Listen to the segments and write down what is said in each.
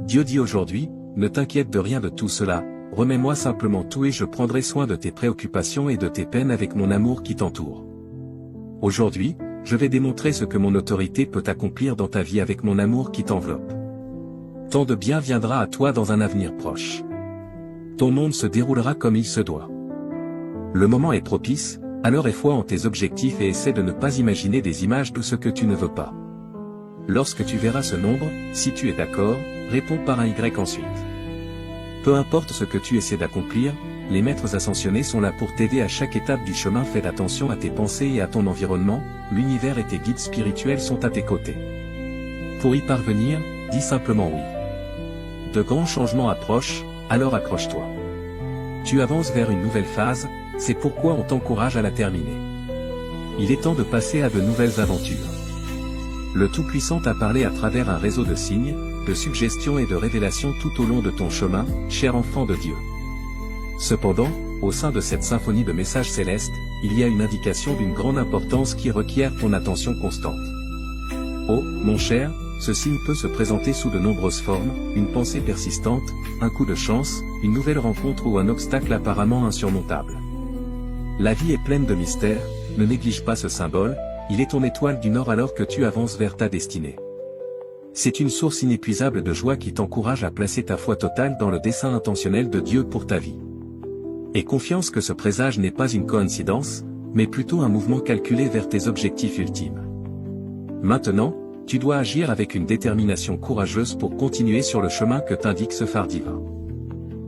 Dieu dit aujourd'hui, ne t'inquiète de rien de tout cela, remets-moi simplement tout et je prendrai soin de tes préoccupations et de tes peines avec mon amour qui t'entoure. Aujourd'hui, je vais démontrer ce que mon autorité peut accomplir dans ta vie avec mon amour qui t'enveloppe. Tant de bien viendra à toi dans un avenir proche. Ton monde se déroulera comme il se doit. Le moment est propice, alors aie foi en tes objectifs et essaie de ne pas imaginer des images de ce que tu ne veux pas. Lorsque tu verras ce nombre, si tu es d'accord, réponds par un Y ensuite. Peu importe ce que tu essaies d'accomplir, les maîtres ascensionnés sont là pour t'aider à chaque étape du chemin. Fais attention à tes pensées et à ton environnement, l'univers et tes guides spirituels sont à tes côtés. Pour y parvenir, dis simplement oui. De grands changements approchent, alors accroche-toi. Tu avances vers une nouvelle phase, c'est pourquoi on t'encourage à la terminer. Il est temps de passer à de nouvelles aventures. Le Tout-Puissant t'a parlé à travers un réseau de signes, de suggestions et de révélations tout au long de ton chemin, cher enfant de Dieu. Cependant, au sein de cette symphonie de messages célestes, il y a une indication d'une grande importance qui requiert ton attention constante. Oh, mon cher, ce signe peut se présenter sous de nombreuses formes, une pensée persistante, un coup de chance, une nouvelle rencontre ou un obstacle apparemment insurmontable. La vie est pleine de mystères, ne néglige pas ce symbole, il est ton étoile du Nord alors que tu avances vers ta destinée. C'est une source inépuisable de joie qui t'encourage à placer ta foi totale dans le dessein intentionnel de Dieu pour ta vie. Aie confiance que ce présage n'est pas une coïncidence, mais plutôt un mouvement calculé vers tes objectifs ultimes. Maintenant, tu dois agir avec une détermination courageuse pour continuer sur le chemin que t'indique ce phare divin.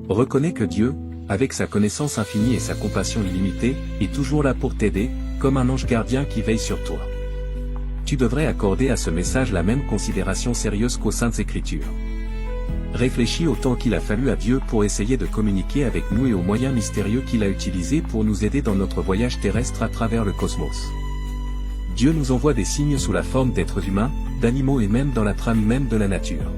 Reconnais que Dieu, avec sa connaissance infinie et sa compassion illimitée, est toujours là pour t'aider, comme un ange gardien qui veille sur toi. Tu devrais accorder à ce message la même considération sérieuse qu'aux Saintes Écritures. Réfléchis au temps qu'il a fallu à Dieu pour essayer de communiquer avec nous et aux moyens mystérieux qu'il a utilisés pour nous aider dans notre voyage terrestre à travers le cosmos. Dieu nous envoie des signes sous la forme d'êtres humains, d'animaux et même dans la trame même de la nature.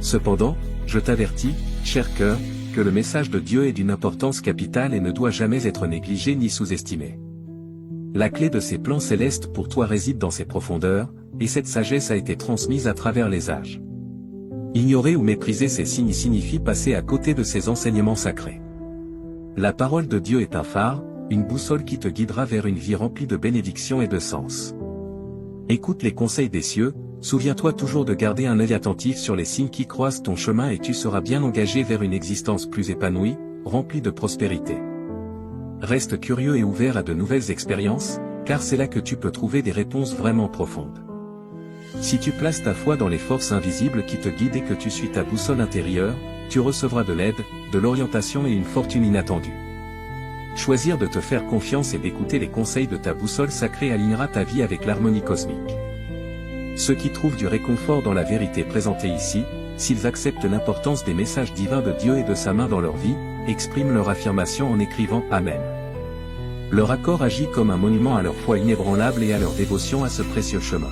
Cependant, je t'avertis, cher cœur, que le message de Dieu est d'une importance capitale et ne doit jamais être négligé ni sous-estimé. La clé de ses plans célestes pour toi réside dans ses profondeurs, et cette sagesse a été transmise à travers les âges. Ignorer ou mépriser ces signes signifie passer à côté de ses enseignements sacrés. La parole de Dieu est un phare, une boussole qui te guidera vers une vie remplie de bénédictions et de sens. Écoute les conseils des cieux, souviens-toi toujours de garder un œil attentif sur les signes qui croisent ton chemin et tu seras bien engagé vers une existence plus épanouie, remplie de prospérité. Reste curieux et ouvert à de nouvelles expériences, car c'est là que tu peux trouver des réponses vraiment profondes. Si tu places ta foi dans les forces invisibles qui te guident et que tu suis ta boussole intérieure, tu recevras de l'aide, de l'orientation et une fortune inattendue. Choisir de te faire confiance et d'écouter les conseils de ta boussole sacrée alignera ta vie avec l'harmonie cosmique. Ceux qui trouvent du réconfort dans la vérité présentée ici, s'ils acceptent l'importance des messages divins de Dieu et de sa main dans leur vie, expriment leur affirmation en écrivant « Amen ». Leur accord agit comme un monument à leur foi inébranlable et à leur dévotion à ce précieux chemin.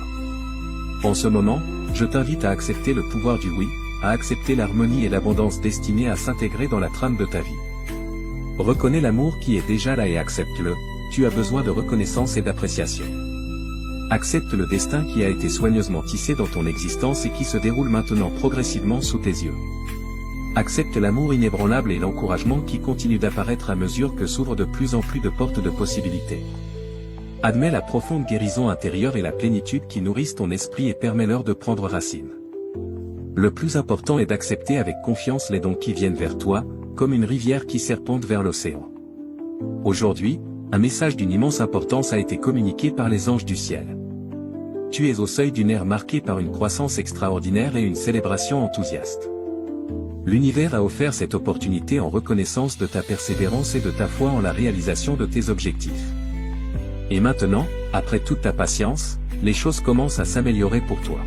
En ce moment, je t'invite à accepter le pouvoir du oui, à accepter l'harmonie et l'abondance destinée à s'intégrer dans la trame de ta vie. Reconnais l'amour qui est déjà là et accepte-le, tu as besoin de reconnaissance et d'appréciation. Accepte le destin qui a été soigneusement tissé dans ton existence et qui se déroule maintenant progressivement sous tes yeux. Accepte l'amour inébranlable et l'encouragement qui continue d'apparaître à mesure que s'ouvrent de plus en plus de portes de possibilités. Admets la profonde guérison intérieure et la plénitude qui nourrissent ton esprit et permets-leur de prendre racine. Le plus important est d'accepter avec confiance les dons qui viennent vers toi, comme une rivière qui serpente vers l'océan. Aujourd'hui, un message d'une immense importance a été communiqué par les anges du ciel. Tu es au seuil d'une ère marquée par une croissance extraordinaire et une célébration enthousiaste. L'univers a offert cette opportunité en reconnaissance de ta persévérance et de ta foi en la réalisation de tes objectifs. Et maintenant, après toute ta patience, les choses commencent à s'améliorer pour toi.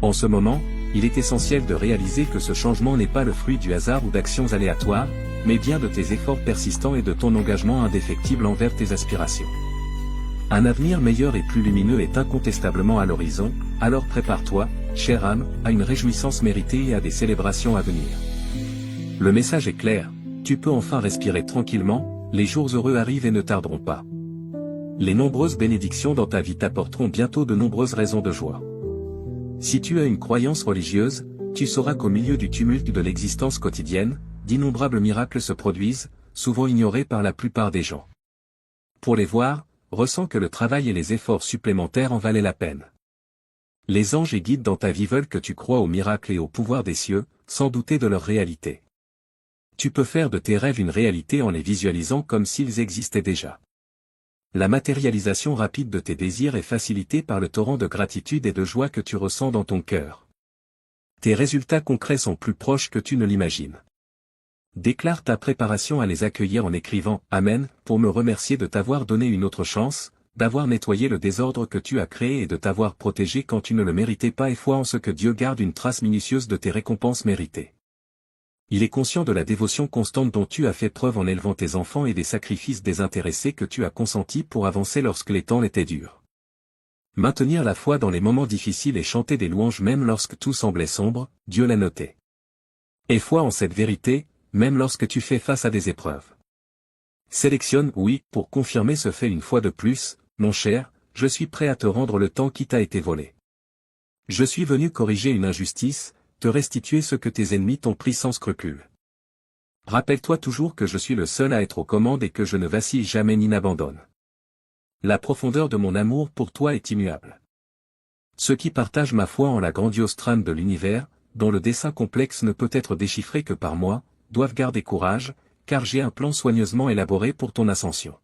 En ce moment, il est essentiel de réaliser que ce changement n'est pas le fruit du hasard ou d'actions aléatoires, mais bien de tes efforts persistants et de ton engagement indéfectible envers tes aspirations. Un avenir meilleur et plus lumineux est incontestablement à l'horizon, alors prépare-toi, chère âme, à une réjouissance méritée et à des célébrations à venir. Le message est clair, tu peux enfin respirer tranquillement, les jours heureux arrivent et ne tarderont pas. Les nombreuses bénédictions dans ta vie t'apporteront bientôt de nombreuses raisons de joie. Si tu as une croyance religieuse, tu sauras qu'au milieu du tumulte de l'existence quotidienne, d'innombrables miracles se produisent, souvent ignorés par la plupart des gens. Pour les voir, ressens que le travail et les efforts supplémentaires en valaient la peine. Les anges et guides dans ta vie veulent que tu crois aux miracles et au pouvoir des cieux, sans douter de leur réalité. Tu peux faire de tes rêves une réalité en les visualisant comme s'ils existaient déjà. La matérialisation rapide de tes désirs est facilitée par le torrent de gratitude et de joie que tu ressens dans ton cœur. Tes résultats concrets sont plus proches que tu ne l'imagines. Déclare ta préparation à les accueillir en écrivant « Amen » pour me remercier de t'avoir donné une autre chance, d'avoir nettoyé le désordre que tu as créé et de t'avoir protégé quand tu ne le méritais pas et foi en ce que Dieu garde une trace minutieuse de tes récompenses méritées. Il est conscient de la dévotion constante dont tu as fait preuve en élevant tes enfants et des sacrifices désintéressés que tu as consentis pour avancer lorsque les temps étaient durs. Maintenir la foi dans les moments difficiles et chanter des louanges même lorsque tout semblait sombre, Dieu l'a noté. Et foi en cette vérité, même lorsque tu fais face à des épreuves. Sélectionne « Oui » pour confirmer ce fait une fois de plus, mon cher, je suis prêt à te rendre le temps qui t'a été volé. Je suis venu corriger une injustice, te restituer ce que tes ennemis t'ont pris sans scrupule. Rappelle-toi toujours que je suis le seul à être aux commandes et que je ne vacille jamais ni n'abandonne. La profondeur de mon amour pour toi est immuable. Ceux qui partagent ma foi en la grandiose trame de l'univers, dont le dessin complexe ne peut être déchiffré que par moi, doivent garder courage, car j'ai un plan soigneusement élaboré pour ton ascension.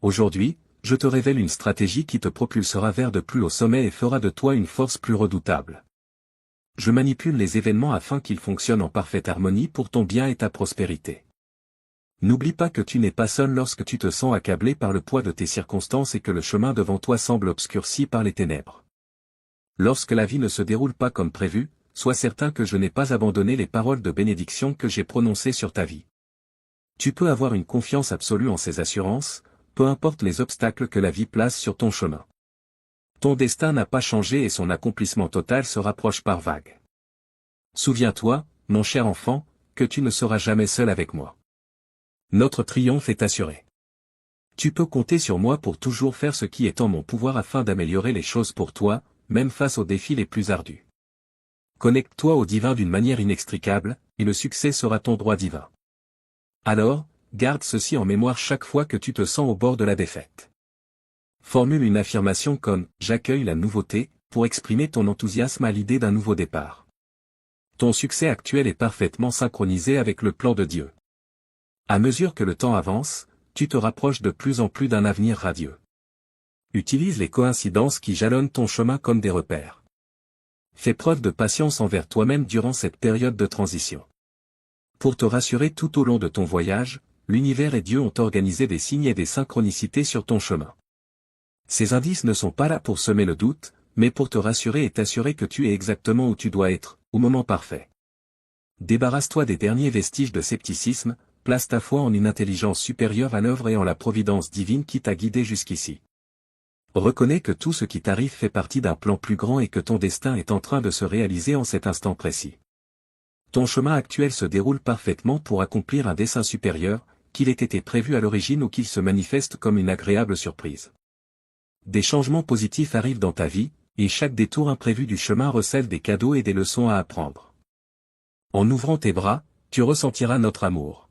Aujourd'hui, je te révèle une stratégie qui te propulsera vers de plus hauts sommets et fera de toi une force plus redoutable. Je manipule les événements afin qu'ils fonctionnent en parfaite harmonie pour ton bien et ta prospérité. N'oublie pas que tu n'es pas seul lorsque tu te sens accablé par le poids de tes circonstances et que le chemin devant toi semble obscurci par les ténèbres. Lorsque la vie ne se déroule pas comme prévu, sois certain que je n'ai pas abandonné les paroles de bénédiction que j'ai prononcées sur ta vie. Tu peux avoir une confiance absolue en ces assurances, peu importe les obstacles que la vie place sur ton chemin. Ton destin n'a pas changé et son accomplissement total se rapproche par vagues. Souviens-toi, mon cher enfant, que tu ne seras jamais seul avec moi. Notre triomphe est assuré. Tu peux compter sur moi pour toujours faire ce qui est en mon pouvoir afin d'améliorer les choses pour toi, même face aux défis les plus ardus. Connecte-toi au divin d'une manière inextricable, et le succès sera ton droit divin. Alors, garde ceci en mémoire chaque fois que tu te sens au bord de la défaite. Formule une affirmation comme « J'accueille la nouveauté » pour exprimer ton enthousiasme à l'idée d'un nouveau départ. Ton succès actuel est parfaitement synchronisé avec le plan de Dieu. À mesure que le temps avance, tu te rapproches de plus en plus d'un avenir radieux. Utilise les coïncidences qui jalonnent ton chemin comme des repères. Fais preuve de patience envers toi-même durant cette période de transition. Pour te rassurer tout au long de ton voyage, l'univers et Dieu ont organisé des signes et des synchronicités sur ton chemin. Ces indices ne sont pas là pour semer le doute, mais pour te rassurer et t'assurer que tu es exactement où tu dois être, au moment parfait. Débarrasse-toi des derniers vestiges de scepticisme, place ta foi en une intelligence supérieure à l'œuvre et en la providence divine qui t'a guidé jusqu'ici. Reconnais que tout ce qui t'arrive fait partie d'un plan plus grand et que ton destin est en train de se réaliser en cet instant précis. Ton chemin actuel se déroule parfaitement pour accomplir un dessein supérieur, qu'il ait été prévu à l'origine ou qu'il se manifeste comme une agréable surprise. Des changements positifs arrivent dans ta vie, et chaque détour imprévu du chemin recèle des cadeaux et des leçons à apprendre. En ouvrant tes bras, tu ressentiras notre amour.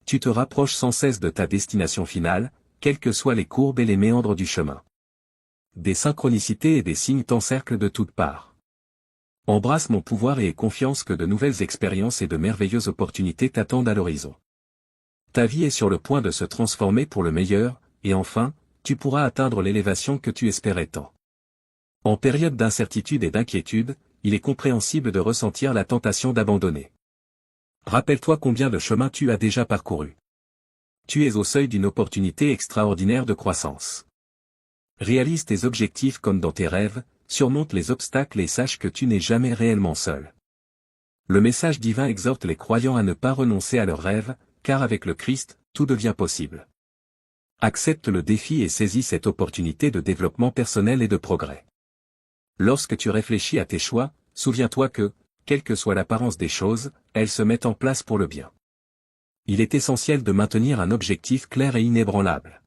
Tu te rapproches sans cesse de ta destination finale, quelles que soient les courbes et les méandres du chemin. Des synchronicités et des signes t'encerclent de toutes parts. Embrasse mon pouvoir et aie confiance que de nouvelles expériences et de merveilleuses opportunités t'attendent à l'horizon. Ta vie est sur le point de se transformer pour le meilleur, et enfin, tu pourras atteindre l'élévation que tu espérais tant. En période d'incertitude et d'inquiétude, il est compréhensible de ressentir la tentation d'abandonner. Rappelle-toi combien de chemin tu as déjà parcouru. Tu es au seuil d'une opportunité extraordinaire de croissance. Réalise tes objectifs comme dans tes rêves, surmonte les obstacles et sache que tu n'es jamais réellement seul. Le message divin exhorte les croyants à ne pas renoncer à leurs rêves, car avec le Christ, tout devient possible. Accepte le défi et saisis cette opportunité de développement personnel et de progrès. Lorsque tu réfléchis à tes choix, souviens-toi que, quelle que soit l'apparence des choses, elles se mettent en place pour le bien. Il est essentiel de maintenir un objectif clair et inébranlable.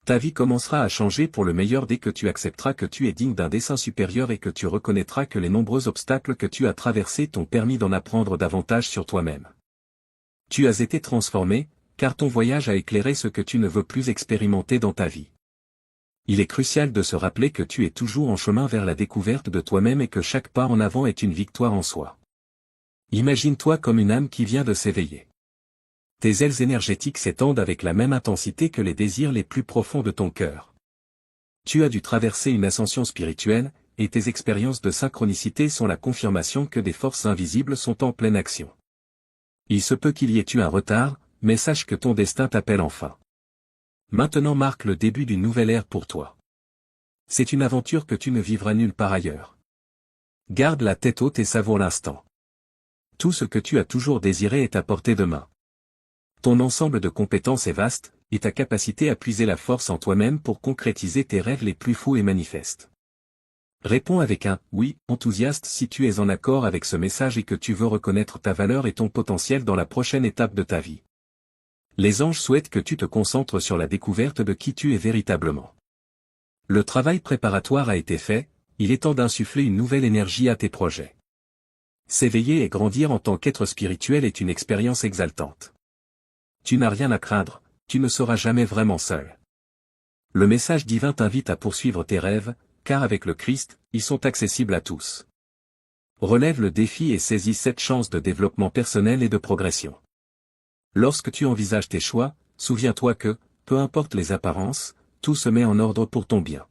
Ta vie commencera à changer pour le meilleur dès que tu accepteras que tu es digne d'un dessein supérieur et que tu reconnaîtras que les nombreux obstacles que tu as traversés t'ont permis d'en apprendre davantage sur toi-même. Tu as été transformé, car ton voyage a éclairé ce que tu ne veux plus expérimenter dans ta vie. Il est crucial de se rappeler que tu es toujours en chemin vers la découverte de toi-même et que chaque pas en avant est une victoire en soi. Imagine-toi comme une âme qui vient de s'éveiller. Tes ailes énergétiques s'étendent avec la même intensité que les désirs les plus profonds de ton cœur. Tu as dû traverser une ascension spirituelle, et tes expériences de synchronicité sont la confirmation que des forces invisibles sont en pleine action. Il se peut qu'il y ait eu un retard, mais sache que ton destin t'appelle enfin. Maintenant marque le début d'une nouvelle ère pour toi. C'est une aventure que tu ne vivras nulle part ailleurs. Garde la tête haute et savoure l'instant. Tout ce que tu as toujours désiré est à portée de main. Ton ensemble de compétences est vaste, et ta capacité à puiser la force en toi-même pour concrétiser tes rêves les plus fous et manifestes. Réponds avec un « oui » enthousiaste si tu es en accord avec ce message et que tu veux reconnaître ta valeur et ton potentiel dans la prochaine étape de ta vie. Les anges souhaitent que tu te concentres sur la découverte de qui tu es véritablement. Le travail préparatoire a été fait, il est temps d'insuffler une nouvelle énergie à tes projets. S'éveiller et grandir en tant qu'être spirituel est une expérience exaltante. Tu n'as rien à craindre, tu ne seras jamais vraiment seul. Le message divin t'invite à poursuivre tes rêves, car avec le Christ, ils sont accessibles à tous. Relève le défi et saisis cette chance de développement personnel et de progression. Lorsque tu envisages tes choix, souviens-toi que, peu importe les apparences, tout se met en ordre pour ton bien.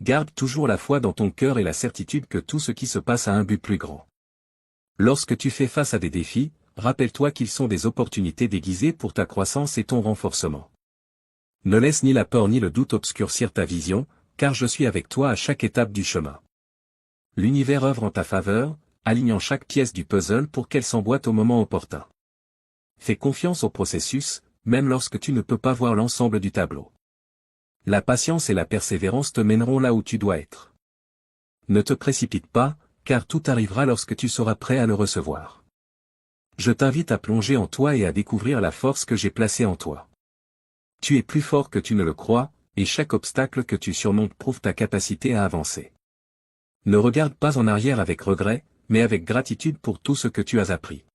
Garde toujours la foi dans ton cœur et la certitude que tout ce qui se passe a un but plus grand. Lorsque tu fais face à des défis, rappelle-toi qu'ils sont des opportunités déguisées pour ta croissance et ton renforcement. Ne laisse ni la peur ni le doute obscurcir ta vision, car je suis avec toi à chaque étape du chemin. L'univers œuvre en ta faveur, alignant chaque pièce du puzzle pour qu'elle s'emboîte au moment opportun. Fais confiance au processus, même lorsque tu ne peux pas voir l'ensemble du tableau. La patience et la persévérance te mèneront là où tu dois être. Ne te précipite pas, car tout arrivera lorsque tu seras prêt à le recevoir. Je t'invite à plonger en toi et à découvrir la force que j'ai placée en toi. Tu es plus fort que tu ne le crois, et chaque obstacle que tu surmontes prouve ta capacité à avancer. Ne regarde pas en arrière avec regret, mais avec gratitude pour tout ce que tu as appris.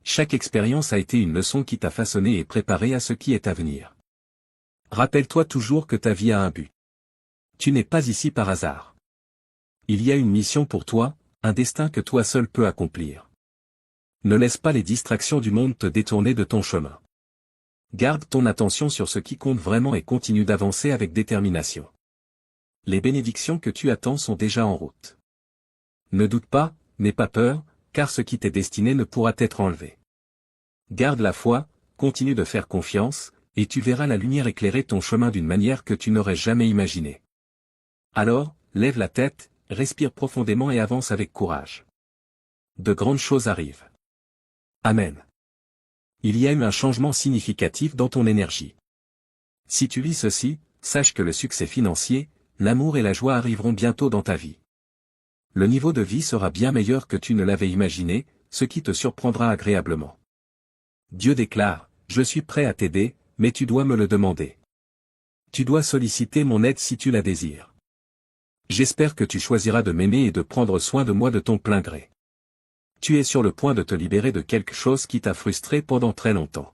Chaque expérience a été une leçon qui t'a façonné et préparé à ce qui est à venir. Rappelle-toi toujours que ta vie a un but. Tu n'es pas ici par hasard. Il y a une mission pour toi, un destin que toi seul peux accomplir. Ne laisse pas les distractions du monde te détourner de ton chemin. Garde ton attention sur ce qui compte vraiment et continue d'avancer avec détermination. Les bénédictions que tu attends sont déjà en route. Ne doute pas, n'aie pas peur, car ce qui t'est destiné ne pourra t'être enlevé. Garde la foi, continue de faire confiance, et tu verras la lumière éclairer ton chemin d'une manière que tu n'aurais jamais imaginée. Alors, lève la tête, respire profondément et avance avec courage. De grandes choses arrivent. Amen. Il y a eu un changement significatif dans ton énergie. Si tu lis ceci, sache que le succès financier, l'amour et la joie arriveront bientôt dans ta vie. Le niveau de vie sera bien meilleur que tu ne l'avais imaginé, ce qui te surprendra agréablement. Dieu déclare, « Je suis prêt à t'aider, mais tu dois me le demander. Tu dois solliciter mon aide si tu la désires. J'espère que tu choisiras de m'aimer et de prendre soin de moi de ton plein gré. Tu es sur le point de te libérer de quelque chose qui t'a frustré pendant très longtemps.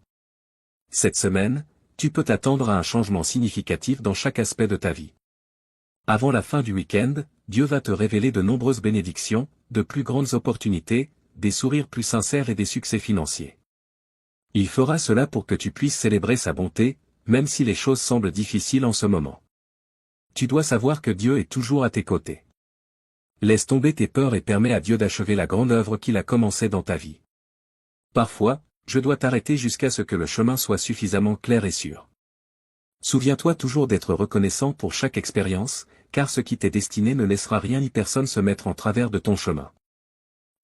Cette semaine, tu peux t'attendre à un changement significatif dans chaque aspect de ta vie. Avant la fin du week-end, Dieu va te révéler de nombreuses bénédictions, de plus grandes opportunités, des sourires plus sincères et des succès financiers. Il fera cela pour que tu puisses célébrer sa bonté, même si les choses semblent difficiles en ce moment. Tu dois savoir que Dieu est toujours à tes côtés. Laisse tomber tes peurs et permets à Dieu d'achever la grande œuvre qu'il a commencée dans ta vie. Parfois, je dois t'arrêter jusqu'à ce que le chemin soit suffisamment clair et sûr. Souviens-toi toujours d'être reconnaissant pour chaque expérience, car ce qui t'est destiné ne laissera rien ni personne se mettre en travers de ton chemin.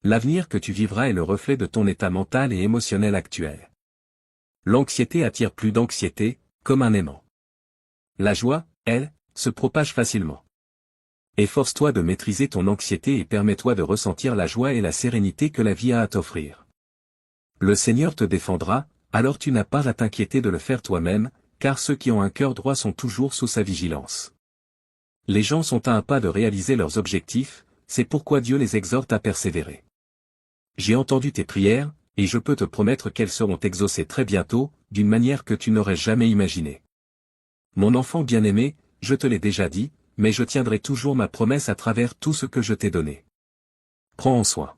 L'avenir que tu vivras est le reflet de ton état mental et émotionnel actuel. L'anxiété attire plus d'anxiété, comme un aimant. La joie, elle, se propage facilement. Efforce-toi de maîtriser ton anxiété et permets-toi de ressentir la joie et la sérénité que la vie a à t'offrir. Le Seigneur te défendra, alors tu n'as pas à t'inquiéter de le faire toi-même, car ceux qui ont un cœur droit sont toujours sous sa vigilance. Les gens sont à un pas de réaliser leurs objectifs, c'est pourquoi Dieu les exhorte à persévérer. J'ai entendu tes prières, et je peux te promettre qu'elles seront exaucées très bientôt, d'une manière que tu n'aurais jamais imaginée. Mon enfant bien-aimé, je te l'ai déjà dit, mais je tiendrai toujours ma promesse à travers tout ce que je t'ai donné. Prends en soin.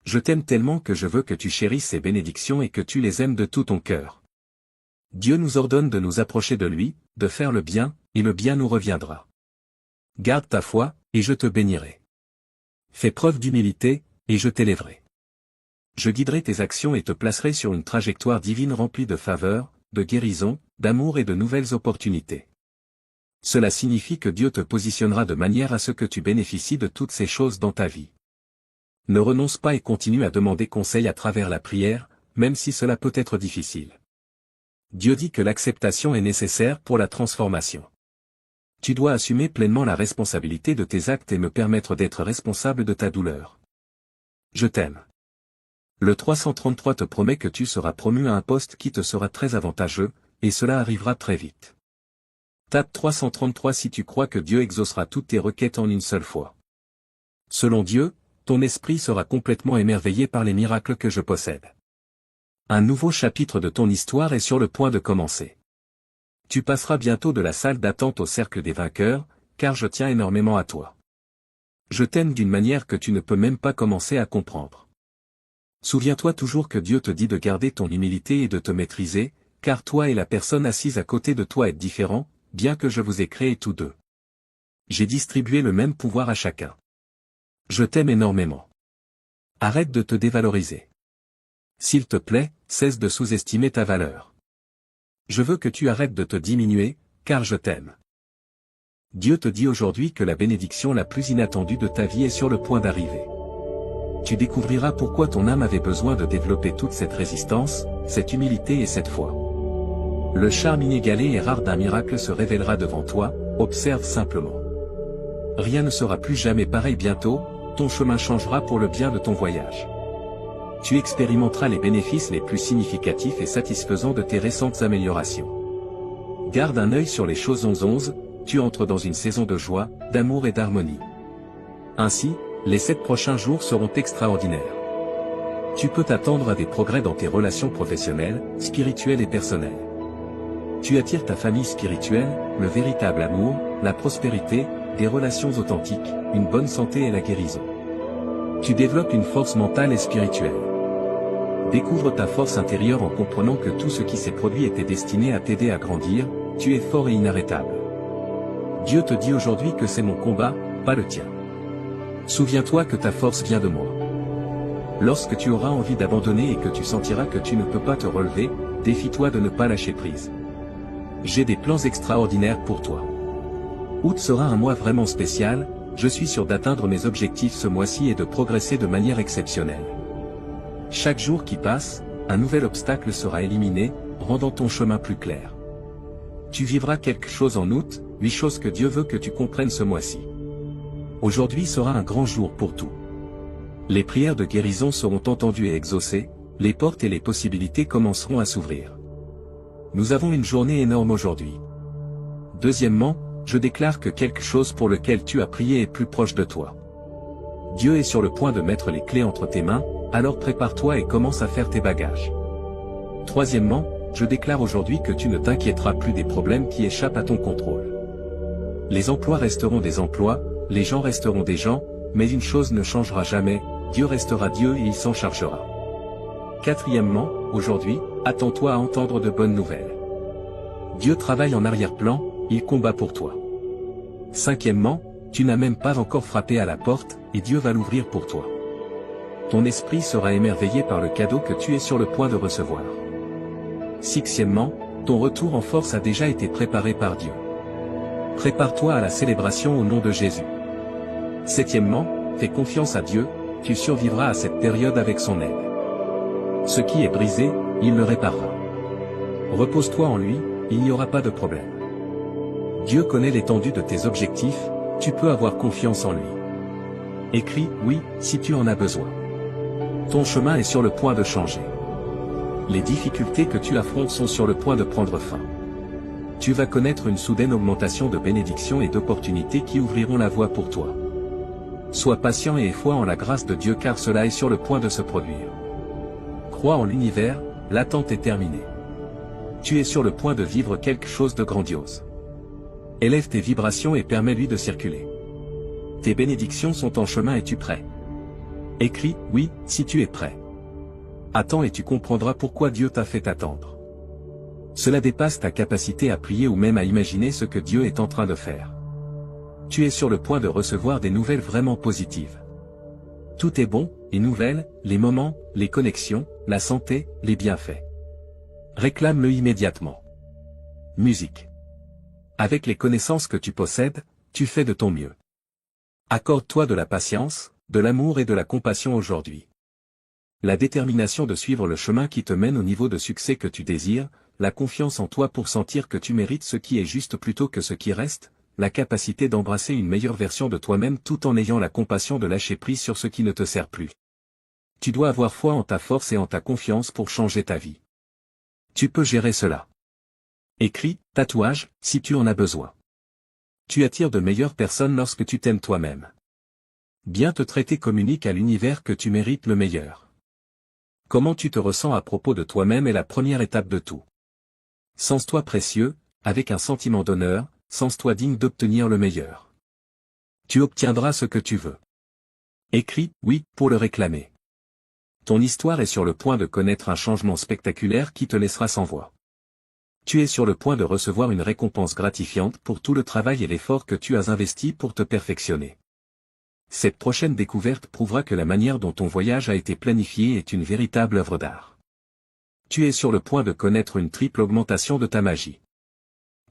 Je t'aime tellement que je veux que tu chérisses ces bénédictions et que tu les aimes de tout ton cœur. Dieu nous ordonne de nous approcher de lui, de faire le bien, et le bien nous reviendra. Garde ta foi, et je te bénirai. Fais preuve d'humilité, et je t'élèverai. Je guiderai tes actions et te placerai sur une trajectoire divine remplie de faveur, de guérison, d'amour et de nouvelles opportunités. Cela signifie que Dieu te positionnera de manière à ce que tu bénéficies de toutes ces choses dans ta vie. Ne renonce pas et continue à demander conseil à travers la prière, même si cela peut être difficile. Dieu dit que l'acceptation est nécessaire pour la transformation. Tu dois assumer pleinement la responsabilité de tes actes et me permettre d'être responsable de ta douleur. Je t'aime. Le 333 te promet que tu seras promu à un poste qui te sera très avantageux, et cela arrivera très vite. Tape 333 si tu crois que Dieu exaucera toutes tes requêtes en une seule fois. Selon Dieu, ton esprit sera complètement émerveillé par les miracles que je possède. Un nouveau chapitre de ton histoire est sur le point de commencer. Tu passeras bientôt de la salle d'attente au cercle des vainqueurs, car je tiens énormément à toi. Je t'aime d'une manière que tu ne peux même pas commencer à comprendre. Souviens-toi toujours que Dieu te dit de garder ton humilité et de te maîtriser, car toi et la personne assise à côté de toi êtes différents, bien que je vous ai créés tous deux. J'ai distribué le même pouvoir à chacun. Je t'aime énormément. Arrête de te dévaloriser. S'il te plaît, cesse de sous-estimer ta valeur. Je veux que tu arrêtes de te diminuer, car je t'aime. Dieu te dit aujourd'hui que la bénédiction la plus inattendue de ta vie est sur le point d'arriver. Tu découvriras pourquoi ton âme avait besoin de développer toute cette résistance, cette humilité et cette foi. Le charme inégalé et rare d'un miracle se révélera devant toi, observe simplement. Rien ne sera plus jamais pareil bientôt, ton chemin changera pour le bien de ton voyage. Tu expérimenteras les bénéfices les plus significatifs et satisfaisants de tes récentes améliorations. Garde un œil sur les choses 11-11, tu entres dans une saison de joie, d'amour et d'harmonie. Ainsi, les 7 prochains jours seront extraordinaires. Tu peux t'attendre à des progrès dans tes relations professionnelles, spirituelles et personnelles. Tu attires ta famille spirituelle, le véritable amour, la prospérité, des relations authentiques, une bonne santé et la guérison. Tu développes une force mentale et spirituelle. Découvre ta force intérieure en comprenant que tout ce qui s'est produit était destiné à t'aider à grandir, tu es fort et inarrêtable. Dieu te dit aujourd'hui que c'est mon combat, pas le tien. Souviens-toi que ta force vient de moi. Lorsque tu auras envie d'abandonner et que tu sentiras que tu ne peux pas te relever, défie-toi de ne pas lâcher prise. J'ai des plans extraordinaires pour toi. Août sera un mois vraiment spécial, je suis sûr d'atteindre mes objectifs ce mois-ci et de progresser de manière exceptionnelle. Chaque jour qui passe, un nouvel obstacle sera éliminé, rendant ton chemin plus clair. Tu vivras quelque chose en août, 8 choses que Dieu veut que tu comprennes ce mois-ci. Aujourd'hui sera un grand jour pour tout. Les prières de guérison seront entendues et exaucées, les portes et les possibilités commenceront à s'ouvrir. Nous avons une journée énorme aujourd'hui. Deuxièmement, je déclare que quelque chose pour lequel tu as prié est plus proche de toi. Dieu est sur le point de mettre les clés entre tes mains, alors prépare-toi et commence à faire tes bagages. Troisièmement, je déclare aujourd'hui que tu ne t'inquiéteras plus des problèmes qui échappent à ton contrôle. Les emplois resteront des emplois, les gens resteront des gens, mais une chose ne changera jamais, Dieu restera Dieu et il s'en chargera. Quatrièmement, aujourd'hui, attends-toi à entendre de bonnes nouvelles. Dieu travaille en arrière-plan, il combat pour toi. Cinquièmement, tu n'as même pas encore frappé à la porte, et Dieu va l'ouvrir pour toi. Ton esprit sera émerveillé par le cadeau que tu es sur le point de recevoir. Sixièmement, ton retour en force a déjà été préparé par Dieu. Prépare-toi à la célébration au nom de Jésus. Septièmement, fais confiance à Dieu, tu survivras à cette période avec son aide. Ce qui est brisé, il le réparera. Repose-toi en lui, il n'y aura pas de problème. Dieu connaît l'étendue de tes objectifs, tu peux avoir confiance en lui. Écris « oui » si tu en as besoin. Ton chemin est sur le point de changer. Les difficultés que tu affrontes sont sur le point de prendre fin. Tu vas connaître une soudaine augmentation de bénédictions et d'opportunités qui ouvriront la voie pour toi. Sois patient et aie foi en la grâce de Dieu car cela est sur le point de se produire. Crois en l'univers, l'attente est terminée. Tu es sur le point de vivre quelque chose de grandiose. Élève tes vibrations et permets-lui de circuler. Tes bénédictions sont en chemin, es-tu prêt? Écris « Oui » si tu es prêt. Attends et tu comprendras pourquoi Dieu t'a fait attendre. Cela dépasse ta capacité à prier ou même à imaginer ce que Dieu est en train de faire. Tu es sur le point de recevoir des nouvelles vraiment positives. Tout est bon, les nouvelles, les moments, les connexions, la santé, les bienfaits. Réclame-le immédiatement. Musique. Avec les connaissances que tu possèdes, tu fais de ton mieux. Accorde-toi de la patience, de l'amour et de la compassion aujourd'hui. La détermination de suivre le chemin qui te mène au niveau de succès que tu désires, la confiance en toi pour sentir que tu mérites ce qui est juste plutôt que ce qui reste, la capacité d'embrasser une meilleure version de toi-même tout en ayant la compassion de lâcher prise sur ce qui ne te sert plus. Tu dois avoir foi en ta force et en ta confiance pour changer ta vie. Tu peux gérer cela. Écris, tatouage, si tu en as besoin. Tu attires de meilleures personnes lorsque tu t'aimes toi-même. Bien te traiter communique à l'univers que tu mérites le meilleur. Comment tu te ressens à propos de toi-même est la première étape de tout. Sens-toi précieux, avec un sentiment d'honneur, sens-toi digne d'obtenir le meilleur. Tu obtiendras ce que tu veux. Écris « Oui » pour le réclamer. Ton histoire est sur le point de connaître un changement spectaculaire qui te laissera sans voix. Tu es sur le point de recevoir une récompense gratifiante pour tout le travail et l'effort que tu as investi pour te perfectionner. Cette prochaine découverte prouvera que la manière dont ton voyage a été planifié est une véritable œuvre d'art. Tu es sur le point de connaître une triple augmentation de ta magie.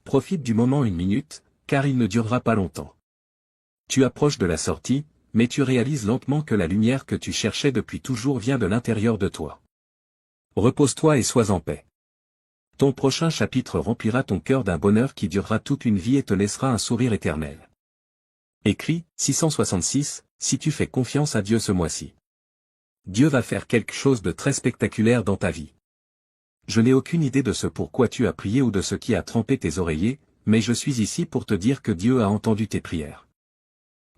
Profite du moment une minute, car il ne durera pas longtemps. Tu approches de la sortie, mais tu réalises lentement que la lumière que tu cherchais depuis toujours vient de l'intérieur de toi. Repose-toi et sois en paix. Ton prochain chapitre remplira ton cœur d'un bonheur qui durera toute une vie et te laissera un sourire éternel. Écris, 666, si tu fais confiance à Dieu ce mois-ci. Dieu va faire quelque chose de très spectaculaire dans ta vie. Je n'ai aucune idée de ce pourquoi tu as prié ou de ce qui a trempé tes oreillers, mais je suis ici pour te dire que Dieu a entendu tes prières.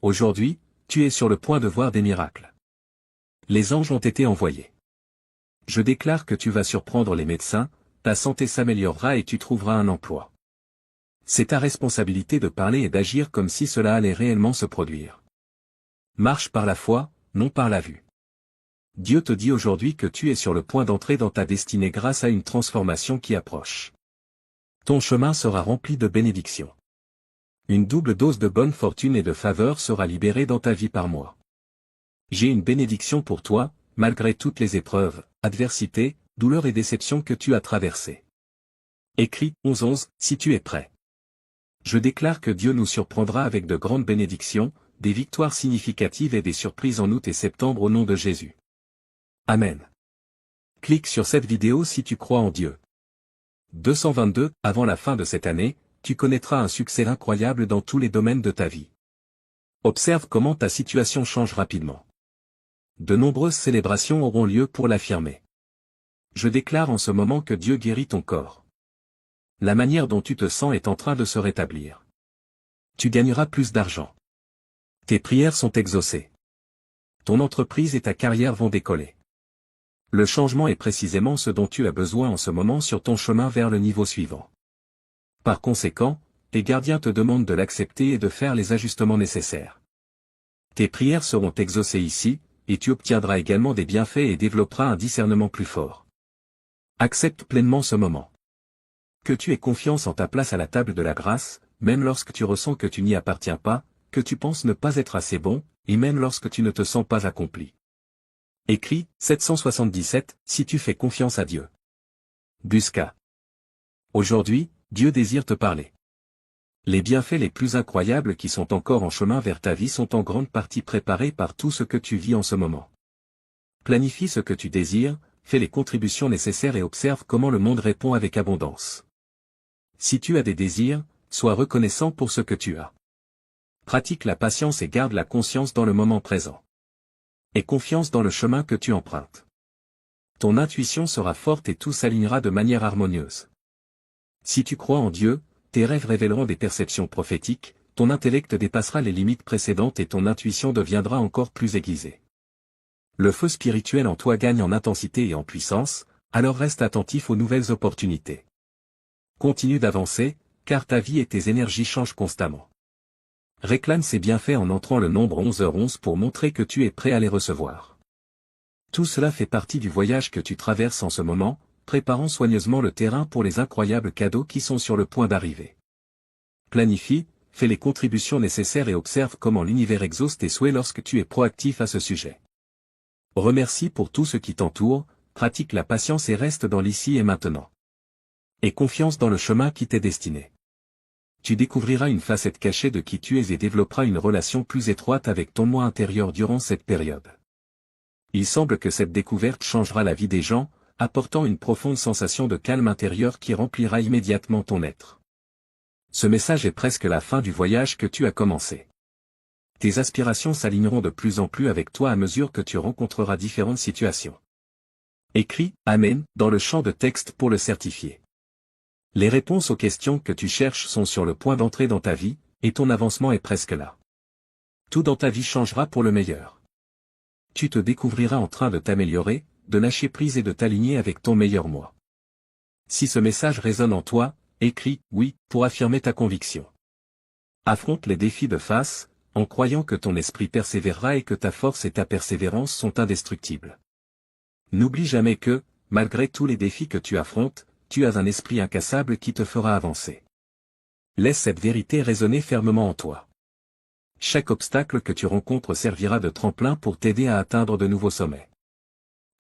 Aujourd'hui, tu es sur le point de voir des miracles. Les anges ont été envoyés. Je déclare que tu vas surprendre les médecins, ta santé s'améliorera et tu trouveras un emploi. C'est ta responsabilité de parler et d'agir comme si cela allait réellement se produire. Marche par la foi, non par la vue. Dieu te dit aujourd'hui que tu es sur le point d'entrer dans ta destinée grâce à une transformation qui approche. Ton chemin sera rempli de bénédictions. Une double dose de bonne fortune et de faveur sera libérée dans ta vie par moi. J'ai une bénédiction pour toi, malgré toutes les épreuves, adversités, douleurs et déceptions que tu as traversées. Écris 11-11 si tu es prêt. Je déclare que Dieu nous surprendra avec de grandes bénédictions, des victoires significatives et des surprises en août et septembre au nom de Jésus. Amen. Clique sur cette vidéo si tu crois en Dieu. 222, avant la fin de cette année, tu connaîtras un succès incroyable dans tous les domaines de ta vie. Observe comment ta situation change rapidement. De nombreuses célébrations auront lieu pour l'affirmer. Je déclare en ce moment que Dieu guérit ton corps. La manière dont tu te sens est en train de se rétablir. Tu gagneras plus d'argent. Tes prières sont exaucées. Ton entreprise et ta carrière vont décoller. Le changement est précisément ce dont tu as besoin en ce moment sur ton chemin vers le niveau suivant. Par conséquent, tes gardiens te demandent de l'accepter et de faire les ajustements nécessaires. Tes prières seront exaucées ici, et tu obtiendras également des bienfaits et développeras un discernement plus fort. Accepte pleinement ce moment. Que tu aies confiance en ta place à la table de la grâce, même lorsque tu ressens que tu n'y appartiens pas, que tu penses ne pas être assez bon, et même lorsque tu ne te sens pas accompli. Écris 777 si tu fais confiance à Dieu. Busca. Aujourd'hui, Dieu désire te parler. Les bienfaits les plus incroyables qui sont encore en chemin vers ta vie sont en grande partie préparés par tout ce que tu vis en ce moment. Planifie ce que tu désires, fais les contributions nécessaires et observe comment le monde répond avec abondance. Si tu as des désirs, sois reconnaissant pour ce que tu as. Pratique la patience et garde la conscience dans le moment présent. Aie confiance dans le chemin que tu empruntes. Ton intuition sera forte et tout s'alignera de manière harmonieuse. Si tu crois en Dieu, tes rêves révéleront des perceptions prophétiques, ton intellect dépassera les limites précédentes et ton intuition deviendra encore plus aiguisée. Le feu spirituel en toi gagne en intensité et en puissance, alors reste attentif aux nouvelles opportunités. Continue d'avancer, car ta vie et tes énergies changent constamment. Réclame ces bienfaits en entrant le nombre 11h11 pour montrer que tu es prêt à les recevoir. Tout cela fait partie du voyage que tu traverses en ce moment, préparant soigneusement le terrain pour les incroyables cadeaux qui sont sur le point d'arriver. Planifie, fais les contributions nécessaires et observe comment l'univers exauce tes souhaits lorsque tu es proactif à ce sujet. Remercie pour tout ce qui t'entoure, pratique la patience et reste dans l'ici et maintenant. Aie confiance dans le chemin qui t'est destiné. Tu découvriras une facette cachée de qui tu es et développeras une relation plus étroite avec ton moi intérieur durant cette période. Il semble que cette découverte changera la vie des gens, apportant une profonde sensation de calme intérieur qui remplira immédiatement ton être. Ce message est presque la fin du voyage que tu as commencé. Tes aspirations s'aligneront de plus en plus avec toi à mesure que tu rencontreras différentes situations. Écris « Amen » dans le champ de texte pour le certifier. Les réponses aux questions que tu cherches sont sur le point d'entrer dans ta vie, et ton avancement est presque là. Tout dans ta vie changera pour le meilleur. Tu te découvriras en train de t'améliorer, de lâcher prise et de t'aligner avec ton meilleur moi. Si ce message résonne en toi, écris « Oui » pour affirmer ta conviction. Affronte les défis de face, en croyant que ton esprit persévérera et que ta force et ta persévérance sont indestructibles. N'oublie jamais que, malgré tous les défis que tu affrontes, tu as un esprit incassable qui te fera avancer. Laisse cette vérité résonner fermement en toi. Chaque obstacle que tu rencontres servira de tremplin pour t'aider à atteindre de nouveaux sommets.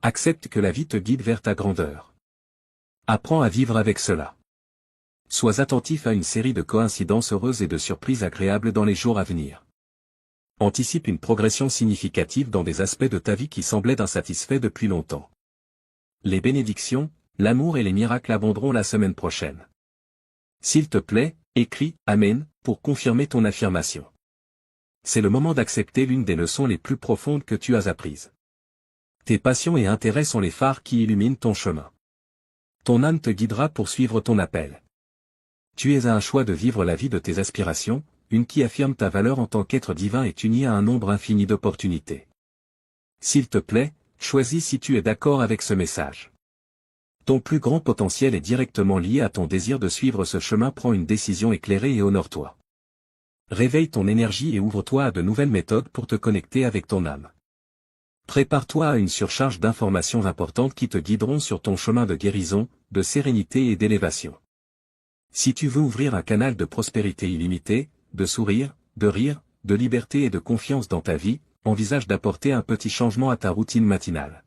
Accepte que la vie te guide vers ta grandeur. Apprends à vivre avec cela. Sois attentif à une série de coïncidences heureuses et de surprises agréables dans les jours à venir. Anticipe une progression significative dans des aspects de ta vie qui semblaient insatisfaits depuis longtemps. Les bénédictions, l'amour et les miracles abonderont la semaine prochaine. S'il te plaît, écris « Amen » pour confirmer ton affirmation. C'est le moment d'accepter l'une des leçons les plus profondes que tu as apprises. Tes passions et intérêts sont les phares qui illuminent ton chemin. Ton âme te guidera pour suivre ton appel. Tu es à un choix de vivre la vie de tes aspirations, une qui affirme ta valeur en tant qu'être divin et uni à un nombre infini d'opportunités. S'il te plaît, choisis si tu es d'accord avec ce message. Ton plus grand potentiel est directement lié à ton désir de suivre ce chemin. Prends une décision éclairée et honore-toi. Réveille ton énergie et ouvre-toi à de nouvelles méthodes pour te connecter avec ton âme. Prépare-toi à une surcharge d'informations importantes qui te guideront sur ton chemin de guérison, de sérénité et d'élévation. Si tu veux ouvrir un canal de prospérité illimitée, de sourire, de rire, de liberté et de confiance dans ta vie, envisage d'apporter un petit changement à ta routine matinale.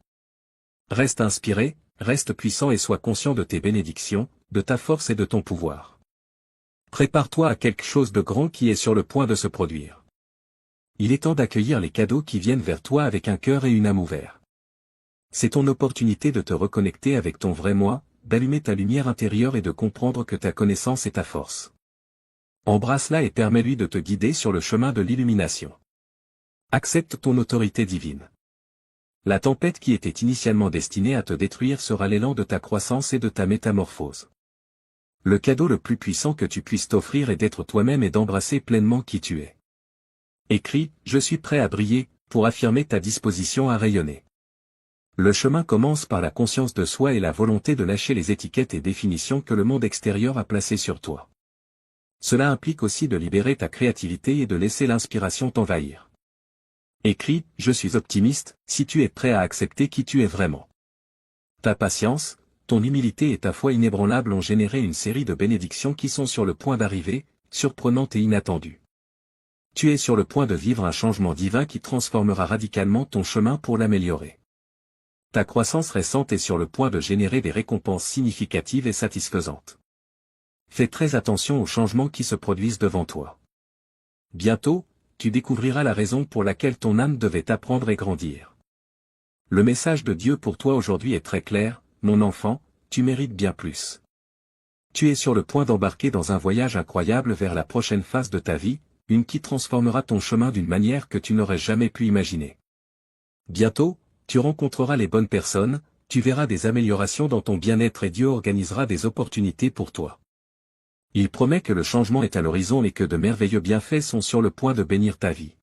Reste inspiré, reste puissant et sois conscient de tes bénédictions, de ta force et de ton pouvoir. Prépare-toi à quelque chose de grand qui est sur le point de se produire. Il est temps d'accueillir les cadeaux qui viennent vers toi avec un cœur et une âme ouverts. C'est ton opportunité de te reconnecter avec ton vrai moi, d'allumer ta lumière intérieure et de comprendre que ta connaissance est ta force. Embrasse-la et permets-lui de te guider sur le chemin de l'illumination. Accepte ton autorité divine. La tempête qui était initialement destinée à te détruire sera l'élan de ta croissance et de ta métamorphose. Le cadeau le plus puissant que tu puisses t'offrir est d'être toi-même et d'embrasser pleinement qui tu es. Écris « Je suis prêt à briller » pour affirmer ta disposition à rayonner. Le chemin commence par la conscience de soi et la volonté de lâcher les étiquettes et définitions que le monde extérieur a placées sur toi. Cela implique aussi de libérer ta créativité et de laisser l'inspiration t'envahir. Écris « Je suis optimiste » si tu es prêt à accepter qui tu es vraiment. Ta patience, ton humilité et ta foi inébranlable ont généré une série de bénédictions qui sont sur le point d'arriver, surprenantes et inattendues. Tu es sur le point de vivre un changement divin qui transformera radicalement ton chemin pour l'améliorer. Ta croissance récente est sur le point de générer des récompenses significatives et satisfaisantes. Fais très attention aux changements qui se produisent devant toi. Bientôt, tu découvriras la raison pour laquelle ton âme devait apprendre et grandir. Le message de Dieu pour toi aujourd'hui est très clair, mon enfant, tu mérites bien plus. Tu es sur le point d'embarquer dans un voyage incroyable vers la prochaine phase de ta vie, une qui transformera ton chemin d'une manière que tu n'aurais jamais pu imaginer. Bientôt, tu rencontreras les bonnes personnes, tu verras des améliorations dans ton bien-être et Dieu organisera des opportunités pour toi. Il promet que le changement est à l'horizon et que de merveilleux bienfaits sont sur le point de bénir ta vie.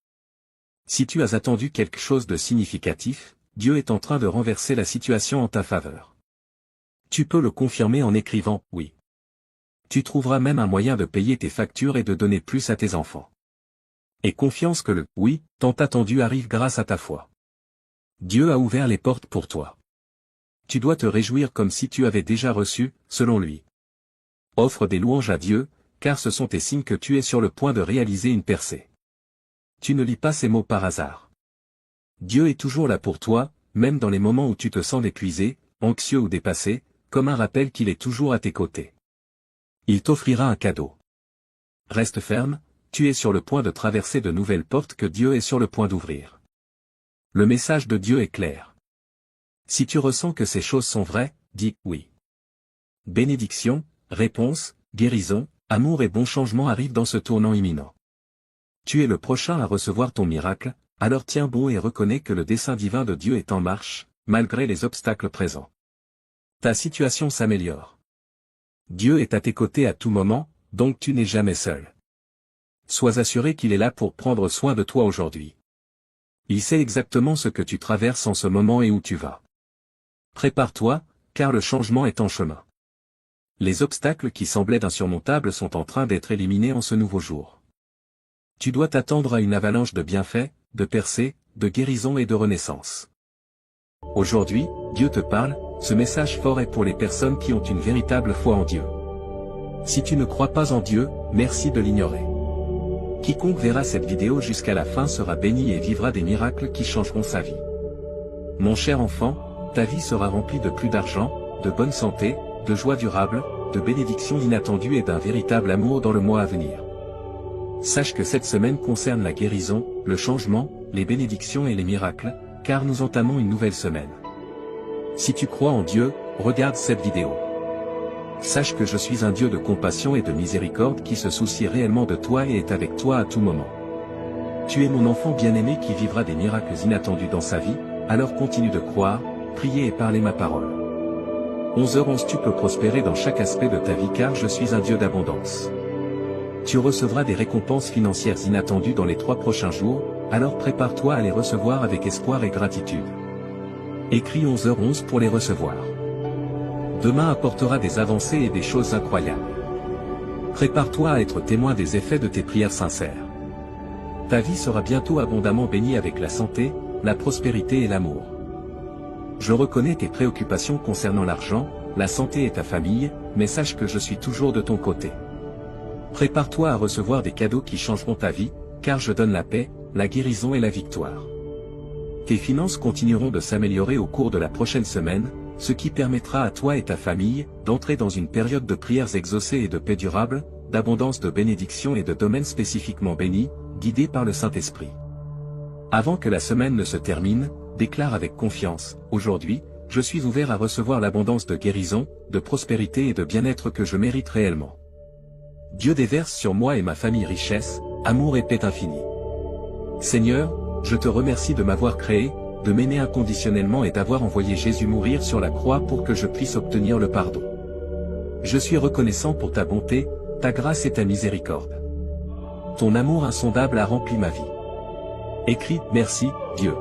Si tu as attendu quelque chose de significatif, Dieu est en train de renverser la situation en ta faveur. Tu peux le confirmer en écrivant « oui ». Tu trouveras même un moyen de payer tes factures et de donner plus à tes enfants. Aie confiance que le « oui » tant attendu arrive grâce à ta foi. Dieu a ouvert les portes pour toi. Tu dois te réjouir comme si tu avais déjà reçu, selon lui. Offre des louanges à Dieu, car ce sont tes signes que tu es sur le point de réaliser une percée. Tu ne lis pas ces mots par hasard. Dieu est toujours là pour toi, même dans les moments où tu te sens épuisé, anxieux ou dépassé, comme un rappel qu'il est toujours à tes côtés. Il t'offrira un cadeau. Reste ferme, tu es sur le point de traverser de nouvelles portes que Dieu est sur le point d'ouvrir. Le message de Dieu est clair. Si tu ressens que ces choses sont vraies, dis « oui ». Bénédiction, réponse, guérison, amour et bon changement arrivent dans ce tournant imminent. Tu es le prochain à recevoir ton miracle, alors tiens bon et reconnais que le dessein divin de Dieu est en marche, malgré les obstacles présents. Ta situation s'améliore. Dieu est à tes côtés à tout moment, donc tu n'es jamais seul. Sois assuré qu'il est là pour prendre soin de toi aujourd'hui. Il sait exactement ce que tu traverses en ce moment et où tu vas. Prépare-toi, car le changement est en chemin. Les obstacles qui semblaient insurmontables sont en train d'être éliminés en ce nouveau jour. Tu dois t'attendre à une avalanche de bienfaits, de percées, de guérison et de renaissance. Aujourd'hui, Dieu te parle, ce message fort est pour les personnes qui ont une véritable foi en Dieu. Si tu ne crois pas en Dieu, merci de l'ignorer. Quiconque verra cette vidéo jusqu'à la fin sera béni et vivra des miracles qui changeront sa vie. Mon cher enfant, ta vie sera remplie de plus d'argent, de bonne santé, de joie durable, de bénédictions inattendues et d'un véritable amour dans le mois à venir. Sache que cette semaine concerne la guérison, le changement, les bénédictions et les miracles, car nous entamons une nouvelle semaine. Si tu crois en Dieu, regarde cette vidéo. Sache que je suis un Dieu de compassion et de miséricorde qui se soucie réellement de toi et est avec toi à tout moment. Tu es mon enfant bien-aimé qui vivra des miracles inattendus dans sa vie, alors continue de croire, prier et parler ma parole. 11h11 Tu peux prospérer dans chaque aspect de ta vie car je suis un Dieu d'abondance. Tu recevras des récompenses financières inattendues dans les 3 prochains jours, alors prépare-toi à les recevoir avec espoir et gratitude. Écris 11h11 pour les recevoir. Demain apportera des avancées et des choses incroyables. Prépare-toi à être témoin des effets de tes prières sincères. Ta vie sera bientôt abondamment bénie avec la santé, la prospérité et l'amour. Je reconnais tes préoccupations concernant l'argent, la santé et ta famille, mais sache que je suis toujours de ton côté. Prépare-toi à recevoir des cadeaux qui changeront ta vie, car je donne la paix, la guérison et la victoire. Tes finances continueront de s'améliorer au cours de la prochaine semaine, ce qui permettra à toi et ta famille d'entrer dans une période de prières exaucées et de paix durable, d'abondance de bénédictions et de domaines spécifiquement bénis, guidés par le Saint-Esprit. Avant que la semaine ne se termine, déclare avec confiance, aujourd'hui, je suis ouvert à recevoir l'abondance de guérison, de prospérité et de bien-être que je mérite réellement. Dieu déverse sur moi et ma famille richesse, amour et paix infinie. Seigneur, je te remercie de m'avoir créé, de m'aimer inconditionnellement et d'avoir envoyé Jésus mourir sur la croix pour que je puisse obtenir le pardon. Je suis reconnaissant pour ta bonté, ta grâce et ta miséricorde. Ton amour insondable a rempli ma vie. Écris, merci, Dieu.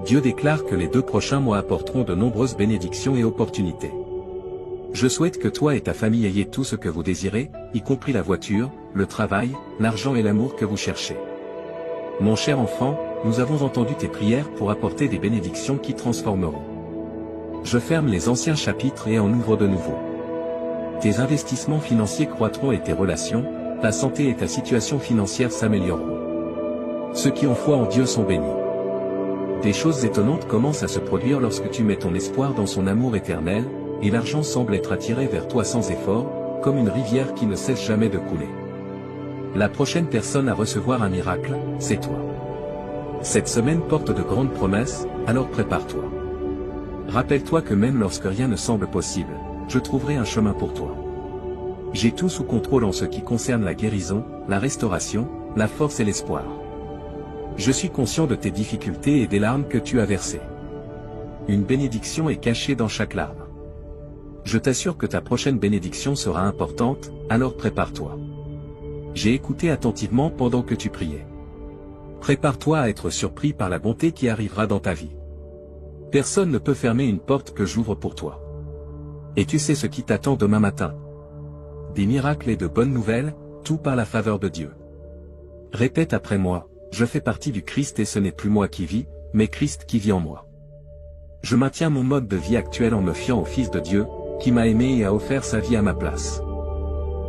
Dieu déclare que les 2 prochains mois apporteront de nombreuses bénédictions et opportunités. Je souhaite que toi et ta famille ayez tout ce que vous désirez, y compris la voiture, le travail, l'argent et l'amour que vous cherchez. Mon cher enfant, nous avons entendu tes prières pour apporter des bénédictions qui transformeront. Je ferme les anciens chapitres et en ouvre de nouveaux. Tes investissements financiers croîtront et tes relations, ta santé et ta situation financière s'amélioreront. Ceux qui ont foi en Dieu sont bénis. Des choses étonnantes commencent à se produire lorsque tu mets ton espoir dans son amour éternel, et l'argent semble être attiré vers toi sans effort, comme une rivière qui ne cesse jamais de couler. La prochaine personne à recevoir un miracle, c'est toi. Cette semaine porte de grandes promesses, alors prépare-toi. Rappelle-toi que même lorsque rien ne semble possible, je trouverai un chemin pour toi. J'ai tout sous contrôle en ce qui concerne la guérison, la restauration, la force et l'espoir. Je suis conscient de tes difficultés et des larmes que tu as versées. Une bénédiction est cachée dans chaque larme. Je t'assure que ta prochaine bénédiction sera importante, alors prépare-toi. J'ai écouté attentivement pendant que tu priais. Prépare-toi à être surpris par la bonté qui arrivera dans ta vie. Personne ne peut fermer une porte que j'ouvre pour toi. Et tu sais ce qui t'attend demain matin. Des miracles et de bonnes nouvelles, tout par la faveur de Dieu. Répète après moi, je fais partie du Christ et ce n'est plus moi qui vis, mais Christ qui vit en moi. Je maintiens mon mode de vie actuel en me fiant au Fils de Dieu, qui m'a aimé et a offert sa vie à ma place.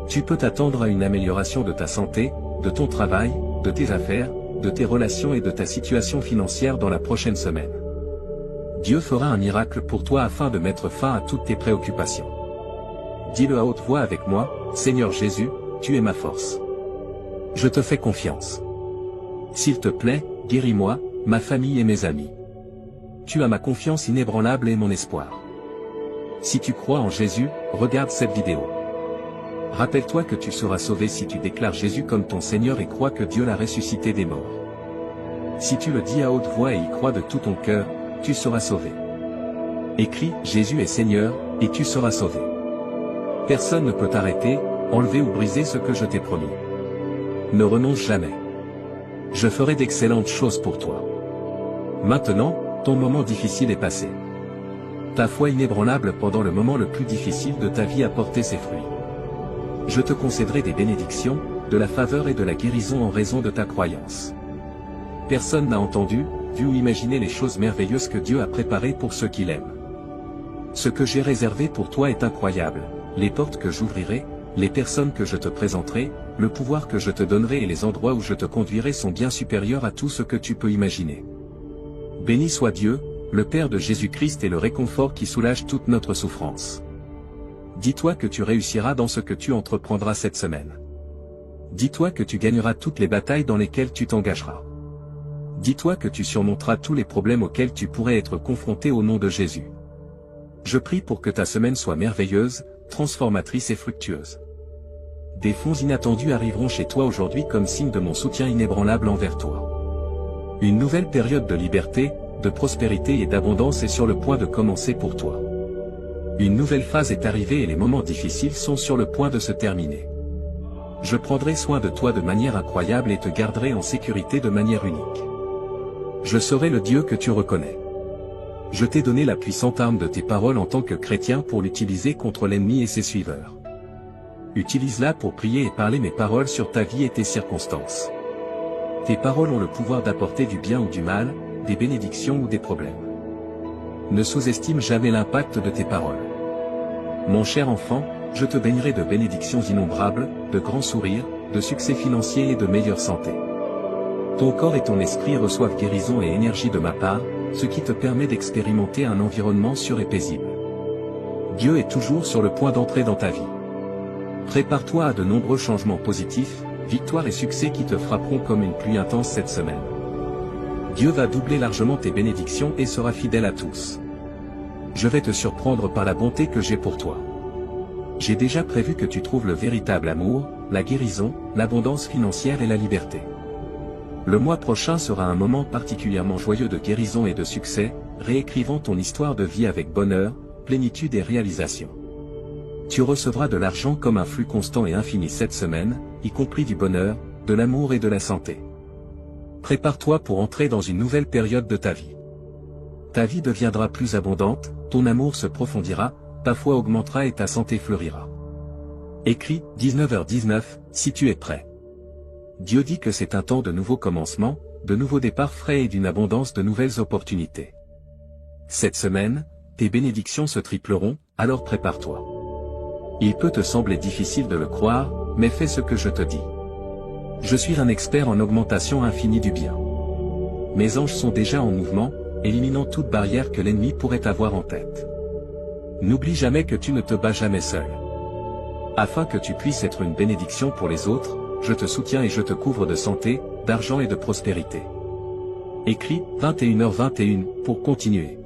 Tu peux t'attendre à une amélioration de ta santé, de ton travail, de tes affaires, de tes relations et de ta situation financière dans la prochaine semaine. Dieu fera un miracle pour toi afin de mettre fin à toutes tes préoccupations. Dis-le à haute voix avec moi, Seigneur Jésus, tu es ma force. Je te fais confiance. S'il te plaît, guéris-moi, ma famille et mes amis. Tu as ma confiance inébranlable et mon espoir. Si tu crois en Jésus, regarde cette vidéo. Rappelle-toi que tu seras sauvé si tu déclares Jésus comme ton Seigneur et crois que Dieu l'a ressuscité des morts. Si tu le dis à haute voix et y crois de tout ton cœur, tu seras sauvé. Écris « Jésus est Seigneur » et tu seras sauvé. Personne ne peut t'arrêter, enlever ou briser ce que je t'ai promis. Ne renonce jamais. Je ferai d'excellentes choses pour toi. Maintenant, ton moment difficile est passé. Ta foi inébranlable pendant le moment le plus difficile de ta vie a porté ses fruits. Je te concéderai des bénédictions, de la faveur et de la guérison en raison de ta croyance. Personne n'a entendu, vu ou imaginé les choses merveilleuses que Dieu a préparées pour ceux qui l'aiment. Ce que j'ai réservé pour toi est incroyable, les portes que j'ouvrirai, les personnes que je te présenterai, le pouvoir que je te donnerai et les endroits où je te conduirai sont bien supérieurs à tout ce que tu peux imaginer. Béni soit Dieu, le Père de Jésus-Christ et le réconfort qui soulage toute notre souffrance. Dis-toi que tu réussiras dans ce que tu entreprendras cette semaine. Dis-toi que tu gagneras toutes les batailles dans lesquelles tu t'engageras. Dis-toi que tu surmonteras tous les problèmes auxquels tu pourrais être confronté au nom de Jésus. Je prie pour que ta semaine soit merveilleuse, transformatrice et fructueuse. Des fonds inattendus arriveront chez toi aujourd'hui comme signe de mon soutien inébranlable envers toi. Une nouvelle période de liberté, de prospérité et d'abondance est sur le point de commencer pour toi. Une nouvelle phase est arrivée et les moments difficiles sont sur le point de se terminer. Je prendrai soin de toi de manière incroyable et te garderai en sécurité de manière unique. Je serai le Dieu que tu reconnais. Je t'ai donné la puissante arme de tes paroles en tant que chrétien pour l'utiliser contre l'ennemi et ses suiveurs. Utilise-la pour prier et parler mes paroles sur ta vie et tes circonstances. Tes paroles ont le pouvoir d'apporter du bien ou du mal, des bénédictions ou des problèmes. Ne sous-estime jamais l'impact de tes paroles. Mon cher enfant, je te baignerai de bénédictions innombrables, de grands sourires, de succès financiers et de meilleure santé. Ton corps et ton esprit reçoivent guérison et énergie de ma part, ce qui te permet d'expérimenter un environnement sûr et paisible. Dieu est toujours sur le point d'entrer dans ta vie. Prépare-toi à de nombreux changements positifs, victoires et succès qui te frapperont comme une pluie intense cette semaine. Dieu va doubler largement tes bénédictions et sera fidèle à tous. Je vais te surprendre par la bonté que j'ai pour toi. J'ai déjà prévu que tu trouves le véritable amour, la guérison, l'abondance financière et la liberté. Le mois prochain sera un moment particulièrement joyeux de guérison et de succès, réécrivant ton histoire de vie avec bonheur, plénitude et réalisation. Tu recevras de l'argent comme un flux constant et infini cette semaine, y compris du bonheur, de l'amour et de la santé. Prépare-toi pour entrer dans une nouvelle période de ta vie. Ta vie deviendra plus abondante, ton amour se profondira, ta foi augmentera et ta santé fleurira. Écris, 19h19, si tu es prêt. Dieu dit que c'est un temps de nouveaux commencements, de nouveaux départs frais et d'une abondance de nouvelles opportunités. Cette semaine, tes bénédictions se tripleront, alors prépare-toi. Il peut te sembler difficile de le croire, mais fais ce que je te dis. Je suis un expert en augmentation infinie du bien. Mes anges sont déjà en mouvement, éliminant toute barrière que l'ennemi pourrait avoir en tête. N'oublie jamais que tu ne te bats jamais seul. Afin que tu puisses être une bénédiction pour les autres, je te soutiens et je te couvre de santé, d'argent et de prospérité. Écris, 21h21, pour continuer.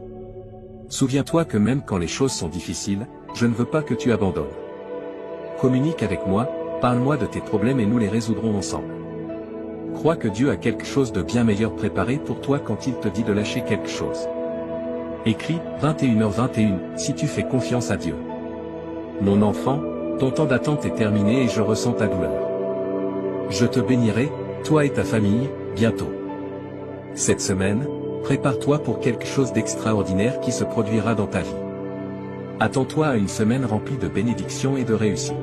Souviens-toi que même quand les choses sont difficiles, je ne veux pas que tu abandonnes. Communique avec moi, parle-moi de tes problèmes et nous les résoudrons ensemble. Crois que Dieu a quelque chose de bien meilleur préparé pour toi quand il te dit de lâcher quelque chose. Écris, 21h21, si tu fais confiance à Dieu. Mon enfant, ton temps d'attente est terminé et je ressens ta douleur. Je te bénirai, toi et ta famille, bientôt. Cette semaine, prépare-toi pour quelque chose d'extraordinaire qui se produira dans ta vie. Attends-toi à une semaine remplie de bénédictions et de réussite.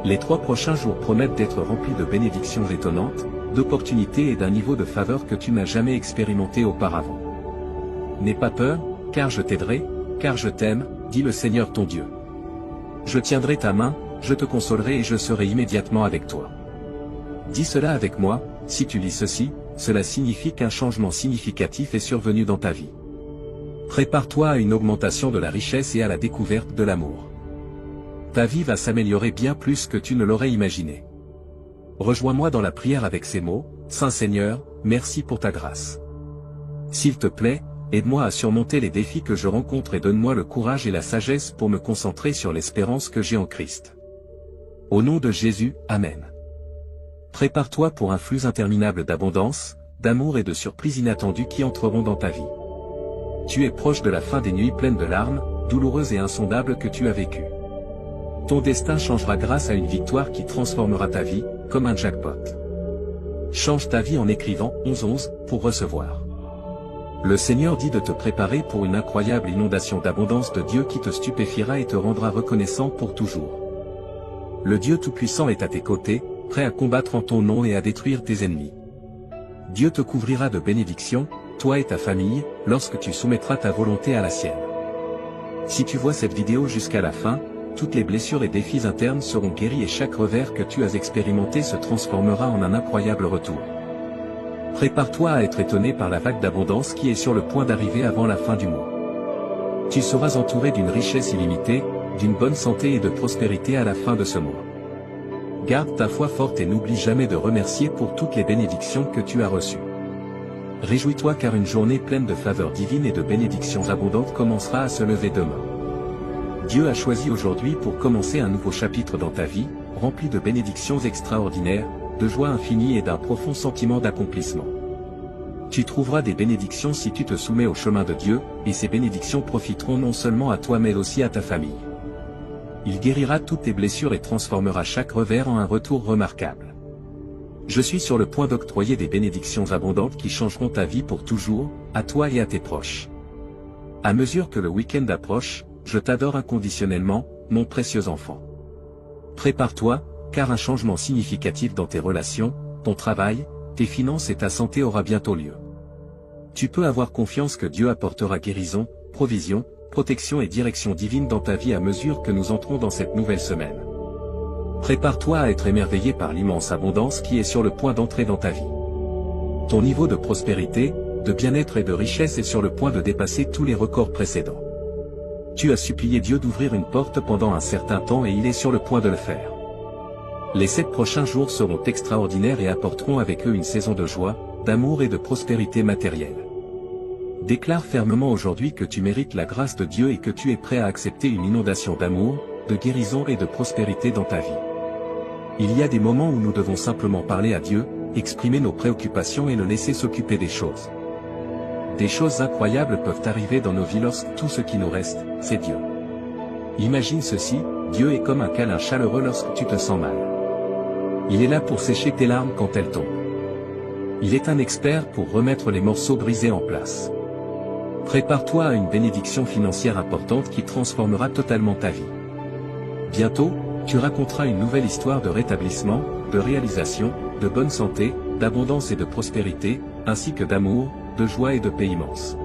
Les 3 prochains jours promettent d'être remplis de bénédictions étonnantes, d'opportunités et d'un niveau de faveur que tu n'as jamais expérimenté auparavant. N'aie pas peur, car je t'aiderai, car je t'aime, dit le Seigneur ton Dieu. Je tiendrai ta main, je te consolerai et je serai immédiatement avec toi. Dis cela avec moi, si tu lis ceci, cela signifie qu'un changement significatif est survenu dans ta vie. Prépare-toi à une augmentation de la richesse et à la découverte de l'amour. Ta vie va s'améliorer bien plus que tu ne l'aurais imaginé. Rejoins-moi dans la prière avec ces mots, Saint Seigneur, merci pour ta grâce. S'il te plaît, aide-moi à surmonter les défis que je rencontre et donne-moi le courage et la sagesse pour me concentrer sur l'espérance que j'ai en Christ. Au nom de Jésus, Amen. Prépare-toi pour un flux interminable d'abondance, d'amour et de surprises inattendues qui entreront dans ta vie. Tu es proche de la fin des nuits pleines de larmes, douloureuses et insondables que tu as vécues. Ton destin changera grâce à une victoire qui transformera ta vie, comme un jackpot. Change ta vie en écrivant 11 pour recevoir. Le Seigneur dit de te préparer pour une incroyable inondation d'abondance de Dieu qui te stupéfiera et te rendra reconnaissant pour toujours. Le Dieu Tout-Puissant est à tes côtés, prêt à combattre en ton nom et à détruire tes ennemis. Dieu te couvrira de bénédictions, toi et ta famille, lorsque tu soumettras ta volonté à la sienne. Si tu vois cette vidéo jusqu'à la fin, toutes les blessures et défis internes seront guéris et chaque revers que tu as expérimenté se transformera en un incroyable retour. Prépare-toi à être étonné par la vague d'abondance qui est sur le point d'arriver avant la fin du mois. Tu seras entouré d'une richesse illimitée, d'une bonne santé et de prospérité à la fin de ce mois. Garde ta foi forte et n'oublie jamais de remercier pour toutes les bénédictions que tu as reçues. Réjouis-toi car une journée pleine de faveurs divines et de bénédictions abondantes commencera à se lever demain. Dieu a choisi aujourd'hui pour commencer un nouveau chapitre dans ta vie, rempli de bénédictions extraordinaires, de joie infinie et d'un profond sentiment d'accomplissement. Tu trouveras des bénédictions si tu te soumets au chemin de Dieu, et ces bénédictions profiteront non seulement à toi mais aussi à ta famille. Il guérira toutes tes blessures et transformera chaque revers en un retour remarquable. Je suis sur le point d'octroyer des bénédictions abondantes qui changeront ta vie pour toujours, à toi et à tes proches. À mesure que le week-end approche, je t'adore inconditionnellement, mon précieux enfant. Prépare-toi, car un changement significatif dans tes relations, ton travail, tes finances et ta santé aura bientôt lieu. Tu peux avoir confiance que Dieu apportera guérison, provision, protection et direction divine dans ta vie à mesure que nous entrons dans cette nouvelle semaine. Prépare-toi à être émerveillé par l'immense abondance qui est sur le point d'entrer dans ta vie. Ton niveau de prospérité, de bien-être et de richesse est sur le point de dépasser tous les records précédents. Tu as supplié Dieu d'ouvrir une porte pendant un certain temps et il est sur le point de le faire. Les 7 prochains jours seront extraordinaires et apporteront avec eux une saison de joie, d'amour et de prospérité matérielle. Déclare fermement aujourd'hui que tu mérites la grâce de Dieu et que tu es prêt à accepter une inondation d'amour, de guérison et de prospérité dans ta vie. Il y a des moments où nous devons simplement parler à Dieu, exprimer nos préoccupations et le laisser s'occuper des choses. Des choses incroyables peuvent arriver dans nos vies lorsque tout ce qui nous reste, c'est Dieu. Imagine ceci, Dieu est comme un câlin chaleureux lorsque tu te sens mal. Il est là pour sécher tes larmes quand elles tombent. Il est un expert pour remettre les morceaux brisés en place. Prépare-toi à une bénédiction financière importante qui transformera totalement ta vie. Bientôt, tu raconteras une nouvelle histoire de rétablissement, de réalisation, de bonne santé, d'abondance et de prospérité, ainsi que d'amour, de joie et de paix immense.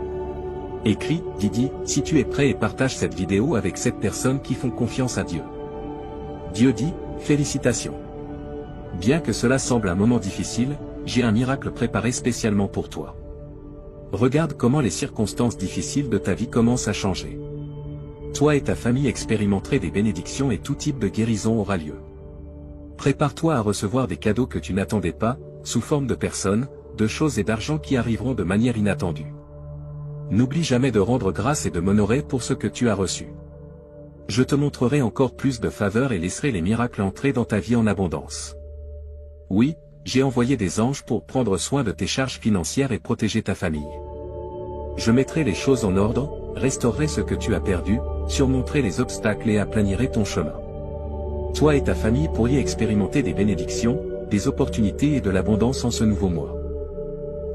Écris, Didi, si tu es prêt et partage cette vidéo avec 7 personnes qui font confiance à Dieu. Dieu dit, félicitations. Bien que cela semble un moment difficile, j'ai un miracle préparé spécialement pour toi. Regarde comment les circonstances difficiles de ta vie commencent à changer. Toi et ta famille expérimenterez des bénédictions et tout type de guérison aura lieu. Prépare-toi à recevoir des cadeaux que tu n'attendais pas, sous forme de personnes, de choses et d'argent qui arriveront de manière inattendue. N'oublie jamais de rendre grâce et de m'honorer pour ce que tu as reçu. Je te montrerai encore plus de faveur et laisserai les miracles entrer dans ta vie en abondance. Oui, j'ai envoyé des anges pour prendre soin de tes charges financières et protéger ta famille. Je mettrai les choses en ordre, restaurerai ce que tu as perdu, surmonterait les obstacles et aplanirait ton chemin. Toi et ta famille pourriez expérimenter des bénédictions, des opportunités et de l'abondance en ce nouveau mois.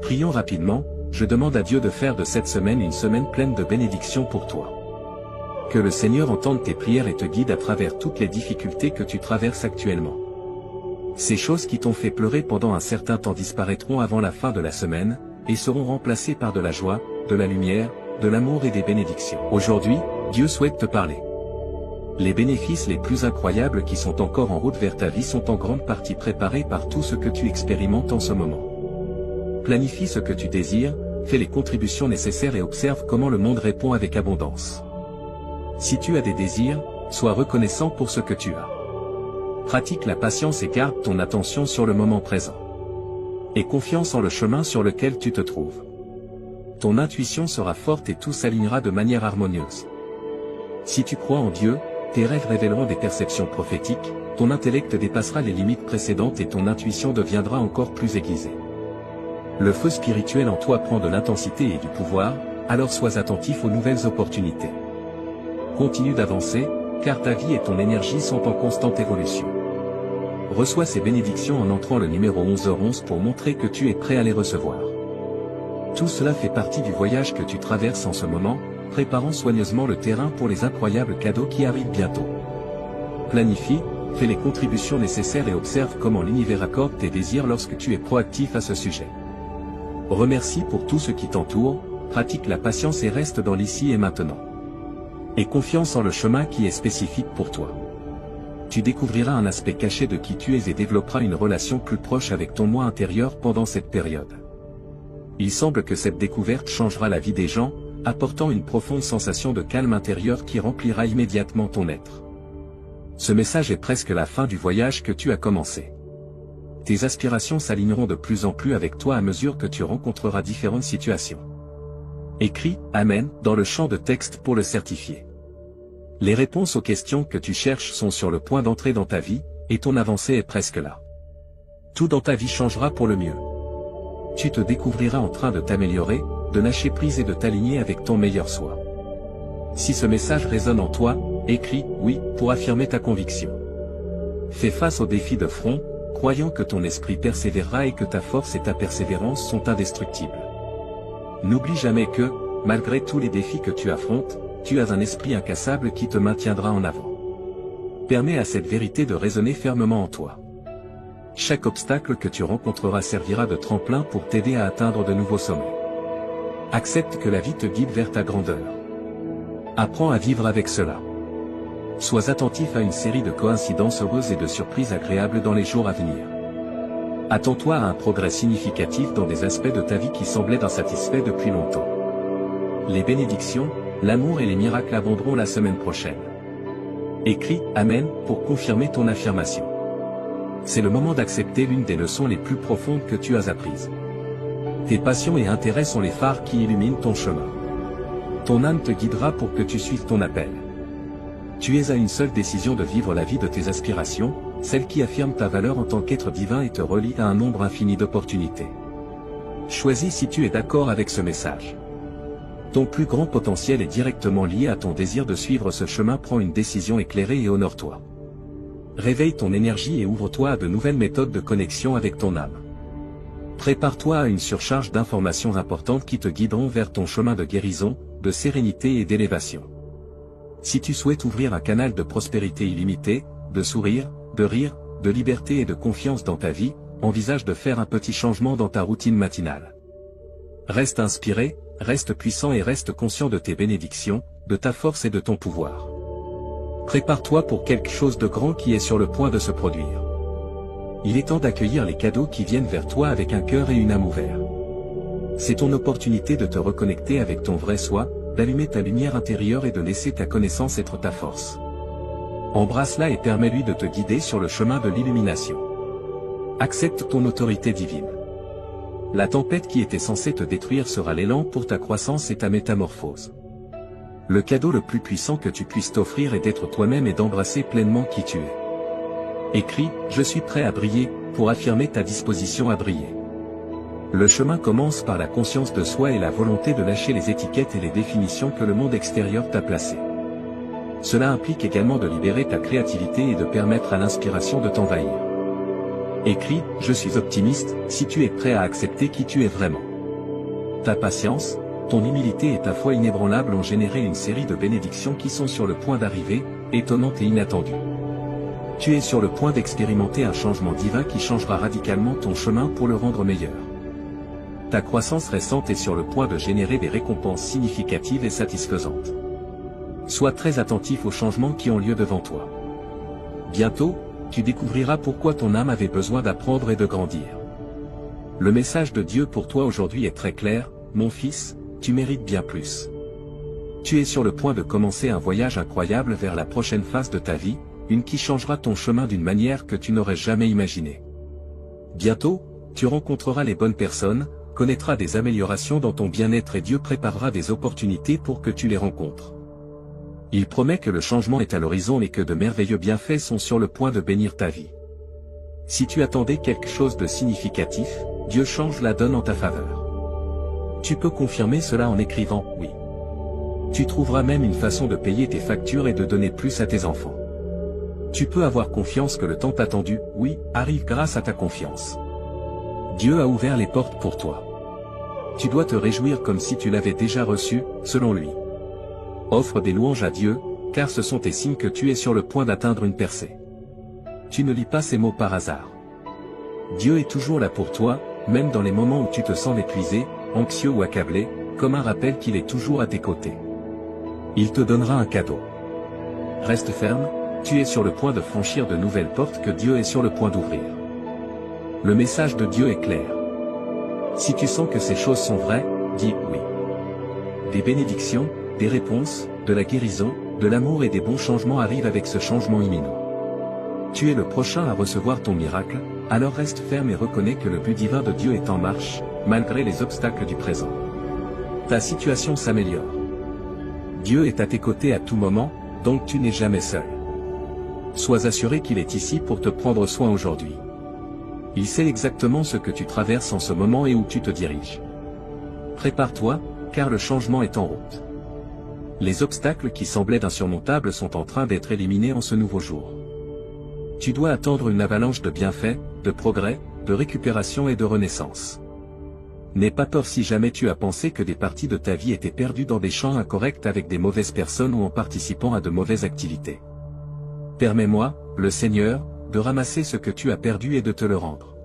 Prions rapidement, je demande à Dieu de faire de cette semaine une semaine pleine de bénédictions pour toi. Que le Seigneur entende tes prières et te guide à travers toutes les difficultés que tu traverses actuellement. Ces choses qui t'ont fait pleurer pendant un certain temps disparaîtront avant la fin de la semaine, et seront remplacées par de la joie, de la lumière, de l'amour et des bénédictions. Aujourd'hui, Dieu souhaite te parler. Les bénéfices les plus incroyables qui sont encore en route vers ta vie sont en grande partie préparés par tout ce que tu expérimentes en ce moment. Planifie ce que tu désires, fais les contributions nécessaires et observe comment le monde répond avec abondance. Si tu as des désirs, sois reconnaissant pour ce que tu as. Pratique la patience et garde ton attention sur le moment présent. Aie confiance en le chemin sur lequel tu te trouves. Ton intuition sera forte et tout s'alignera de manière harmonieuse. Si tu crois en Dieu, tes rêves révéleront des perceptions prophétiques, ton intellect dépassera les limites précédentes et ton intuition deviendra encore plus aiguisée. Le feu spirituel en toi prend de l'intensité et du pouvoir, alors sois attentif aux nouvelles opportunités. Continue d'avancer, car ta vie et ton énergie sont en constante évolution. Reçois ces bénédictions en entrant le numéro 11h11 pour montrer que tu es prêt à les recevoir. Tout cela fait partie du voyage que tu traverses en ce moment, préparant soigneusement le terrain pour les incroyables cadeaux qui arrivent bientôt. Planifie, fais les contributions nécessaires et observe comment l'univers accorde tes désirs lorsque tu es proactif à ce sujet. Remercie pour tout ce qui t'entoure, pratique la patience et reste dans l'ici et maintenant. Aie confiance en le chemin qui est spécifique pour toi. Tu découvriras un aspect caché de qui tu es et développeras une relation plus proche avec ton moi intérieur pendant cette période. Il semble que cette découverte changera la vie des gens, apportant une profonde sensation de calme intérieur qui remplira immédiatement ton être. Ce message est presque la fin du voyage que tu as commencé. Tes aspirations s'aligneront de plus en plus avec toi à mesure que tu rencontreras différentes situations. Écris « Amen » dans le champ de texte pour le certifier. Les réponses aux questions que tu cherches sont sur le point d'entrer dans ta vie, et ton avancée est presque là. Tout dans ta vie changera pour le mieux. Tu te découvriras en train de t'améliorer, de lâcher prise et de t'aligner avec ton meilleur soi. Si ce message résonne en toi, écris « Oui » pour affirmer ta conviction. Fais face aux défis de front, croyant que ton esprit persévérera et que ta force et ta persévérance sont indestructibles. N'oublie jamais que, malgré tous les défis que tu affrontes, tu as un esprit incassable qui te maintiendra en avant. Permets à cette vérité de résonner fermement en toi. Chaque obstacle que tu rencontreras servira de tremplin pour t'aider à atteindre de nouveaux sommets. Accepte que la vie te guide vers ta grandeur. Apprends à vivre avec cela. Sois attentif à une série de coïncidences heureuses et de surprises agréables dans les jours à venir. Attends-toi à un progrès significatif dans des aspects de ta vie qui semblaient insatisfaits depuis longtemps. Les bénédictions, l'amour et les miracles abonderont la semaine prochaine. Écris « Amen » pour confirmer ton affirmation. C'est le moment d'accepter l'une des leçons les plus profondes que tu as apprises. Tes passions et intérêts sont les phares qui illuminent ton chemin. Ton âme te guidera pour que tu suives ton appel. Tu es à une seule décision de vivre la vie de tes aspirations, celle qui affirme ta valeur en tant qu'être divin et te relie à un nombre infini d'opportunités. Choisis si tu es d'accord avec ce message. Ton plus grand potentiel est directement lié à ton désir de suivre ce chemin. Prends une décision éclairée et honore-toi. Réveille ton énergie et ouvre-toi à de nouvelles méthodes de connexion avec ton âme. Prépare-toi à une surcharge d'informations importantes qui te guideront vers ton chemin de guérison, de sérénité et d'élévation. Si tu souhaites ouvrir un canal de prospérité illimitée, de sourire, de rire, de liberté et de confiance dans ta vie, envisage de faire un petit changement dans ta routine matinale. Reste inspiré, reste puissant et reste conscient de tes bénédictions, de ta force et de ton pouvoir. Prépare-toi pour quelque chose de grand qui est sur le point de se produire. Il est temps d'accueillir les cadeaux qui viennent vers toi avec un cœur et une âme ouverts. C'est ton opportunité de te reconnecter avec ton vrai soi, d'allumer ta lumière intérieure et de laisser ta connaissance être ta force. Embrasse-la et permets-lui de te guider sur le chemin de l'illumination. Accepte ton autorité divine. La tempête qui était censée te détruire sera l'élan pour ta croissance et ta métamorphose. Le cadeau le plus puissant que tu puisses t'offrir est d'être toi-même et d'embrasser pleinement qui tu es. Écris « Je suis prêt à briller » pour affirmer ta disposition à briller. Le chemin commence par la conscience de soi et la volonté de lâcher les étiquettes et les définitions que le monde extérieur t'a placées. Cela implique également de libérer ta créativité et de permettre à l'inspiration de t'envahir. Écris, je suis optimiste, si tu es prêt à accepter qui tu es vraiment. Ta patience, ton humilité et ta foi inébranlable ont généré une série de bénédictions qui sont sur le point d'arriver, étonnantes et inattendues. Tu es sur le point d'expérimenter un changement divin qui changera radicalement ton chemin pour le rendre meilleur. Ta croissance récente est sur le point de générer des récompenses significatives et satisfaisantes. Sois très attentif aux changements qui ont lieu devant toi. Bientôt, tu découvriras pourquoi ton âme avait besoin d'apprendre et de grandir. Le message de Dieu pour toi aujourd'hui est très clair, mon fils, tu mérites bien plus. Tu es sur le point de commencer un voyage incroyable vers la prochaine phase de ta vie, une qui changera ton chemin d'une manière que tu n'aurais jamais imaginée. Bientôt, tu rencontreras les bonnes personnes, connaîtras des améliorations dans ton bien-être et Dieu préparera des opportunités pour que tu les rencontres. Il promet que le changement est à l'horizon et que de merveilleux bienfaits sont sur le point de bénir ta vie. Si tu attendais quelque chose de significatif, Dieu change la donne en ta faveur. Tu peux confirmer cela en écrivant « oui ». Tu trouveras même une façon de payer tes factures et de donner plus à tes enfants. Tu peux avoir confiance que le temps attendu « oui » arrive grâce à ta confiance. Dieu a ouvert les portes pour toi. Tu dois te réjouir comme si tu l'avais déjà reçu, selon lui. Offre des louanges à Dieu, car ce sont tes signes que tu es sur le point d'atteindre une percée. Tu ne lis pas ces mots par hasard. Dieu est toujours là pour toi, même dans les moments où tu te sens épuisé, anxieux ou accablé, comme un rappel qu'il est toujours à tes côtés. Il te donnera un cadeau. Reste ferme, tu es sur le point de franchir de nouvelles portes que Dieu est sur le point d'ouvrir. Le message de Dieu est clair. Si tu sens que ces choses sont vraies, dis oui. Des bénédictions, des réponses, de la guérison, de l'amour et des bons changements arrivent avec ce changement imminent. Tu es le prochain à recevoir ton miracle, alors reste ferme et reconnais que le but divin de Dieu est en marche, malgré les obstacles du présent. Ta situation s'améliore. Dieu est à tes côtés à tout moment, donc tu n'es jamais seul. Sois assuré qu'il est ici pour te prendre soin aujourd'hui. Il sait exactement ce que tu traverses en ce moment et où tu te diriges. Prépare-toi, car le changement est en route. Les obstacles qui semblaient insurmontables sont en train d'être éliminés en ce nouveau jour. Tu dois attendre une avalanche de bienfaits, de progrès, de récupération et de renaissance. N'aie pas peur si jamais tu as pensé que des parties de ta vie étaient perdues dans des champs incorrects avec des mauvaises personnes ou en participant à de mauvaises activités. Permets-moi, le Seigneur, de ramasser ce que tu as perdu et de te le rendre.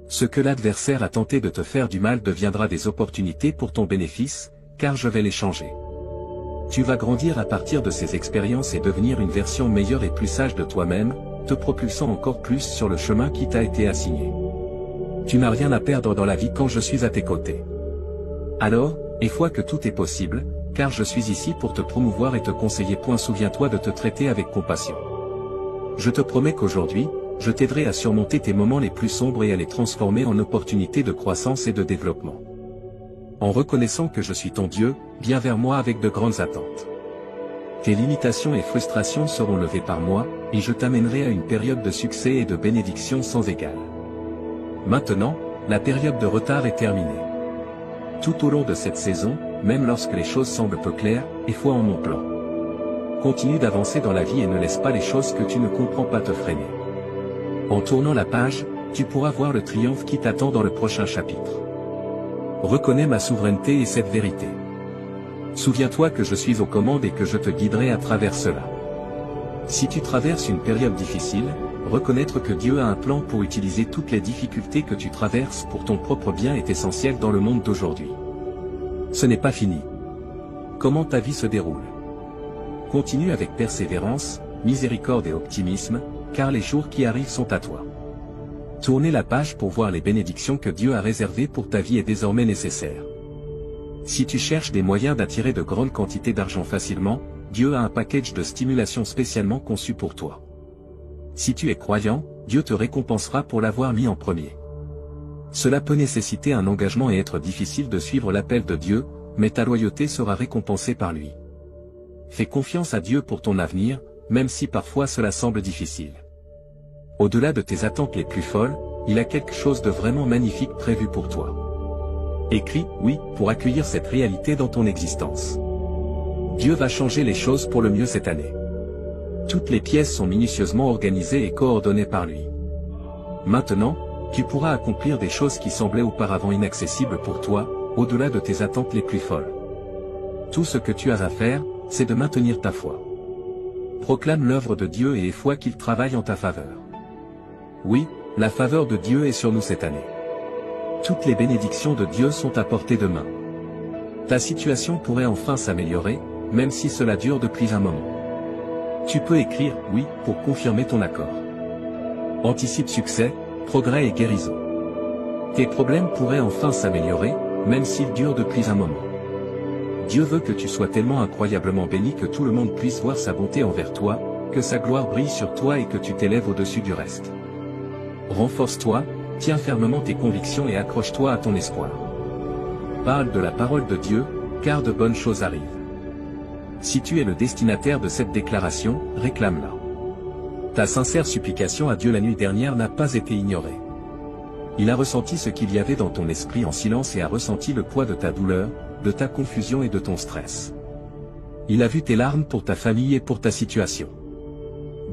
Ce que l'adversaire a tenté de te faire du mal deviendra des opportunités pour ton bénéfice, car je vais les changer. Tu vas grandir à partir de ces expériences et devenir une version meilleure et plus sage de toi-même, te propulsant encore plus sur le chemin qui t'a été assigné. Tu n'as rien à perdre dans la vie quand je suis à tes côtés. Alors, aie foi que tout est possible, car je suis ici pour te promouvoir et te conseiller. Souviens-toi de te traiter avec compassion. Je te promets qu'aujourd'hui, je t'aiderai à surmonter tes moments les plus sombres et à les transformer en opportunités de croissance et de développement. En reconnaissant que je suis ton Dieu, viens vers moi avec de grandes attentes. Tes limitations et frustrations seront levées par moi, et je t'amènerai à une période de succès et de bénédiction sans égale. Maintenant, la période de retard est terminée. Tout au long de cette saison, même lorsque les choses semblent peu claires, aie foi en mon plan. Continue d'avancer dans la vie et ne laisse pas les choses que tu ne comprends pas te freiner. En tournant la page, tu pourras voir le triomphe qui t'attend dans le prochain chapitre. Reconnais ma souveraineté et cette vérité. Souviens-toi que je suis aux commandes et que je te guiderai à travers cela. Si tu traverses une période difficile, reconnaître que Dieu a un plan pour utiliser toutes les difficultés que tu traverses pour ton propre bien est essentiel dans le monde d'aujourd'hui. Ce n'est pas fini. Comment ta vie se déroule? Continue avec persévérance, miséricorde et optimisme, car les jours qui arrivent sont à toi. Tourner la page pour voir les bénédictions que Dieu a réservées pour ta vie est désormais nécessaire. Si tu cherches des moyens d'attirer de grandes quantités d'argent facilement, Dieu a un package de stimulation spécialement conçu pour toi. Si tu es croyant, Dieu te récompensera pour l'avoir mis en premier. Cela peut nécessiter un engagement et être difficile de suivre l'appel de Dieu, mais ta loyauté sera récompensée par lui. Fais confiance à Dieu pour ton avenir, même si parfois cela semble difficile. Au-delà de tes attentes les plus folles, il a quelque chose de vraiment magnifique prévu pour toi. Écris « oui » pour accueillir cette réalité dans ton existence. Dieu va changer les choses pour le mieux cette année. Toutes les pièces sont minutieusement organisées et coordonnées par lui. Maintenant, tu pourras accomplir des choses qui semblaient auparavant inaccessibles pour toi, au-delà de tes attentes les plus folles. Tout ce que tu as à faire, c'est de maintenir ta foi. Proclame l'œuvre de Dieu et aie foi qu'il travaille en ta faveur. Oui, la faveur de Dieu est sur nous cette année. Toutes les bénédictions de Dieu sont à portée de main. Ta situation pourrait enfin s'améliorer, même si cela dure depuis un moment. Tu peux écrire « oui » pour confirmer ton accord. Anticipe succès, progrès et guérison. Tes problèmes pourraient enfin s'améliorer, même s'ils durent depuis un moment. Dieu veut que tu sois tellement incroyablement béni que tout le monde puisse voir sa bonté envers toi, que sa gloire brille sur toi et que tu t'élèves au-dessus du reste. Renforce-toi, tiens fermement tes convictions et accroche-toi à ton espoir. Parle de la parole de Dieu, car de bonnes choses arrivent. Si tu es le destinataire de cette déclaration, réclame-la. Ta sincère supplication à Dieu la nuit dernière n'a pas été ignorée. Il a ressenti ce qu'il y avait dans ton esprit en silence et a ressenti le poids de ta douleur, de ta confusion et de ton stress. Il a vu tes larmes pour ta famille et pour ta situation.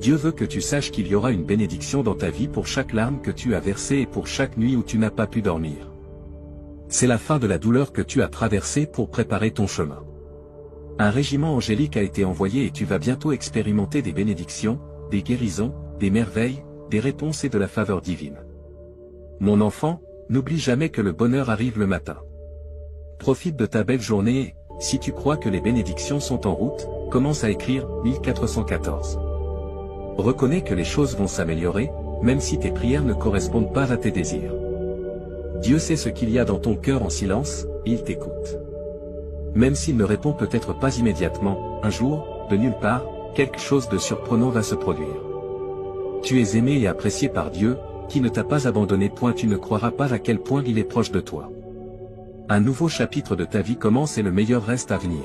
Dieu veut que tu saches qu'il y aura une bénédiction dans ta vie pour chaque larme que tu as versée et pour chaque nuit où tu n'as pas pu dormir. C'est la fin de la douleur que tu as traversée pour préparer ton chemin. Un régiment angélique a été envoyé et tu vas bientôt expérimenter des bénédictions, des guérisons, des merveilles, des réponses et de la faveur divine. Mon enfant, n'oublie jamais que le bonheur arrive le matin. Profite de ta belle journée et, si tu crois que les bénédictions sont en route, commence à écrire 1414. Reconnais que les choses vont s'améliorer, même si tes prières ne correspondent pas à tes désirs. Dieu sait ce qu'il y a dans ton cœur en silence, et il t'écoute. Même s'il ne répond peut-être pas immédiatement, un jour, de nulle part, quelque chose de surprenant va se produire. Tu es aimé et apprécié par Dieu, qui ne t'a pas abandonné. Tu ne croiras pas à quel point il est proche de toi. Un nouveau chapitre de ta vie commence et le meilleur reste à venir.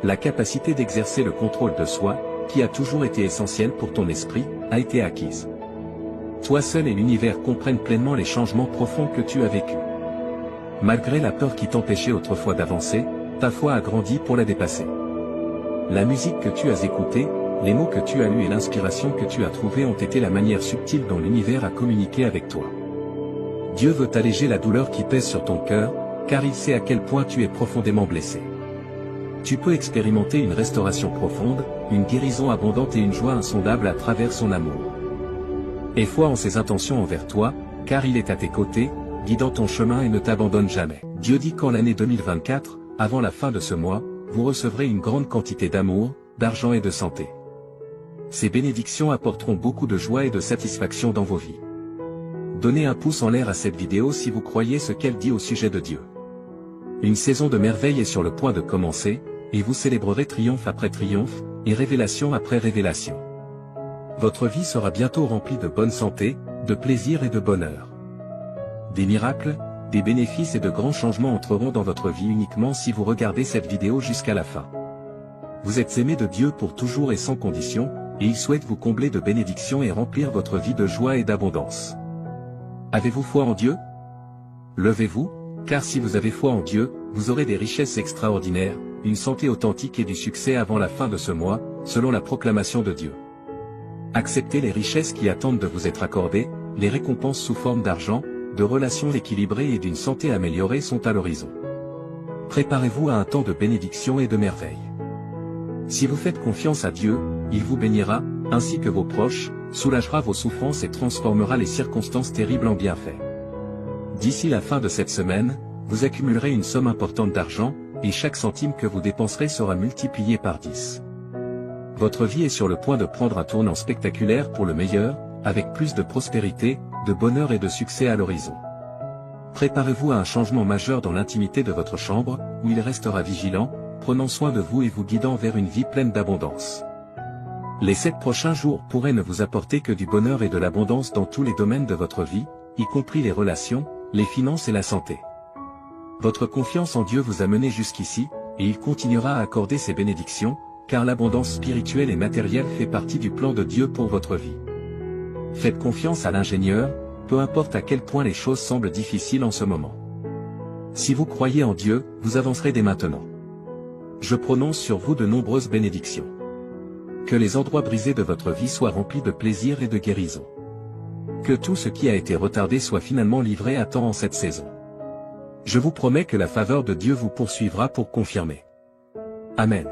La capacité d'exercer le contrôle de soi, qui a toujours été essentielle pour ton esprit, a été acquise. Toi seul et l'univers comprennent pleinement les changements profonds que tu as vécus. Malgré la peur qui t'empêchait autrefois d'avancer, ta foi a grandi pour la dépasser. La musique que tu as écoutée, les mots que tu as lus et l'inspiration que tu as trouvée ont été la manière subtile dont l'univers a communiqué avec toi. Dieu veut alléger la douleur qui pèse sur ton cœur, car il sait à quel point tu es profondément blessé. Tu peux expérimenter une restauration profonde, une guérison abondante et une joie insondable à travers son amour. Aie foi en ses intentions envers toi, car il est à tes côtés, guidant ton chemin et ne t'abandonne jamais. Dieu dit qu'en l'année 2024, avant la fin de ce mois, vous recevrez une grande quantité d'amour, d'argent et de santé. Ces bénédictions apporteront beaucoup de joie et de satisfaction dans vos vies. Donnez un pouce en l'air à cette vidéo si vous croyez ce qu'elle dit au sujet de Dieu. Une saison de merveilles est sur le point de commencer, et vous célébrerez triomphe après triomphe, et révélation après révélation. Votre vie sera bientôt remplie de bonne santé, de plaisir et de bonheur. Des miracles, des bénéfices et de grands changements entreront dans votre vie uniquement si vous regardez cette vidéo jusqu'à la fin. Vous êtes aimé de Dieu pour toujours et sans condition, et il souhaite vous combler de bénédictions et remplir votre vie de joie et d'abondance. Avez-vous foi en Dieu? Levez-vous, car si vous avez foi en Dieu, vous aurez des richesses extraordinaires, une santé authentique et du succès avant la fin de ce mois, selon la proclamation de Dieu. Acceptez les richesses qui attendent de vous être accordées, les récompenses sous forme d'argent, de relations équilibrées et d'une santé améliorée sont à l'horizon. Préparez-vous à un temps de bénédiction et de merveille. Si vous faites confiance à Dieu, il vous bénira, ainsi que vos proches, soulagera vos souffrances et transformera les circonstances terribles en bienfaits. D'ici la fin de cette semaine, vous accumulerez une somme importante d'argent, et chaque centime que vous dépenserez sera multiplié par 10. Votre vie est sur le point de prendre un tournant spectaculaire pour le meilleur, avec plus de prospérité, de bonheur et de succès à l'horizon. Préparez-vous à un changement majeur dans l'intimité de votre chambre, où il restera vigilant, prenant soin de vous et vous guidant vers une vie pleine d'abondance. Les 7 prochains jours pourraient ne vous apporter que du bonheur et de l'abondance dans tous les domaines de votre vie, y compris les relations, les finances et la santé. Votre confiance en Dieu vous a mené jusqu'ici, et il continuera à accorder ses bénédictions, car l'abondance spirituelle et matérielle fait partie du plan de Dieu pour votre vie. Faites confiance à l'ingénieur, peu importe à quel point les choses semblent difficiles en ce moment. Si vous croyez en Dieu, vous avancerez dès maintenant. Je prononce sur vous de nombreuses bénédictions. Que les endroits brisés de votre vie soient remplis de plaisir et de guérison. Que tout ce qui a été retardé soit finalement livré à temps en cette saison. Je vous promets que la faveur de Dieu vous poursuivra pour confirmer. Amen.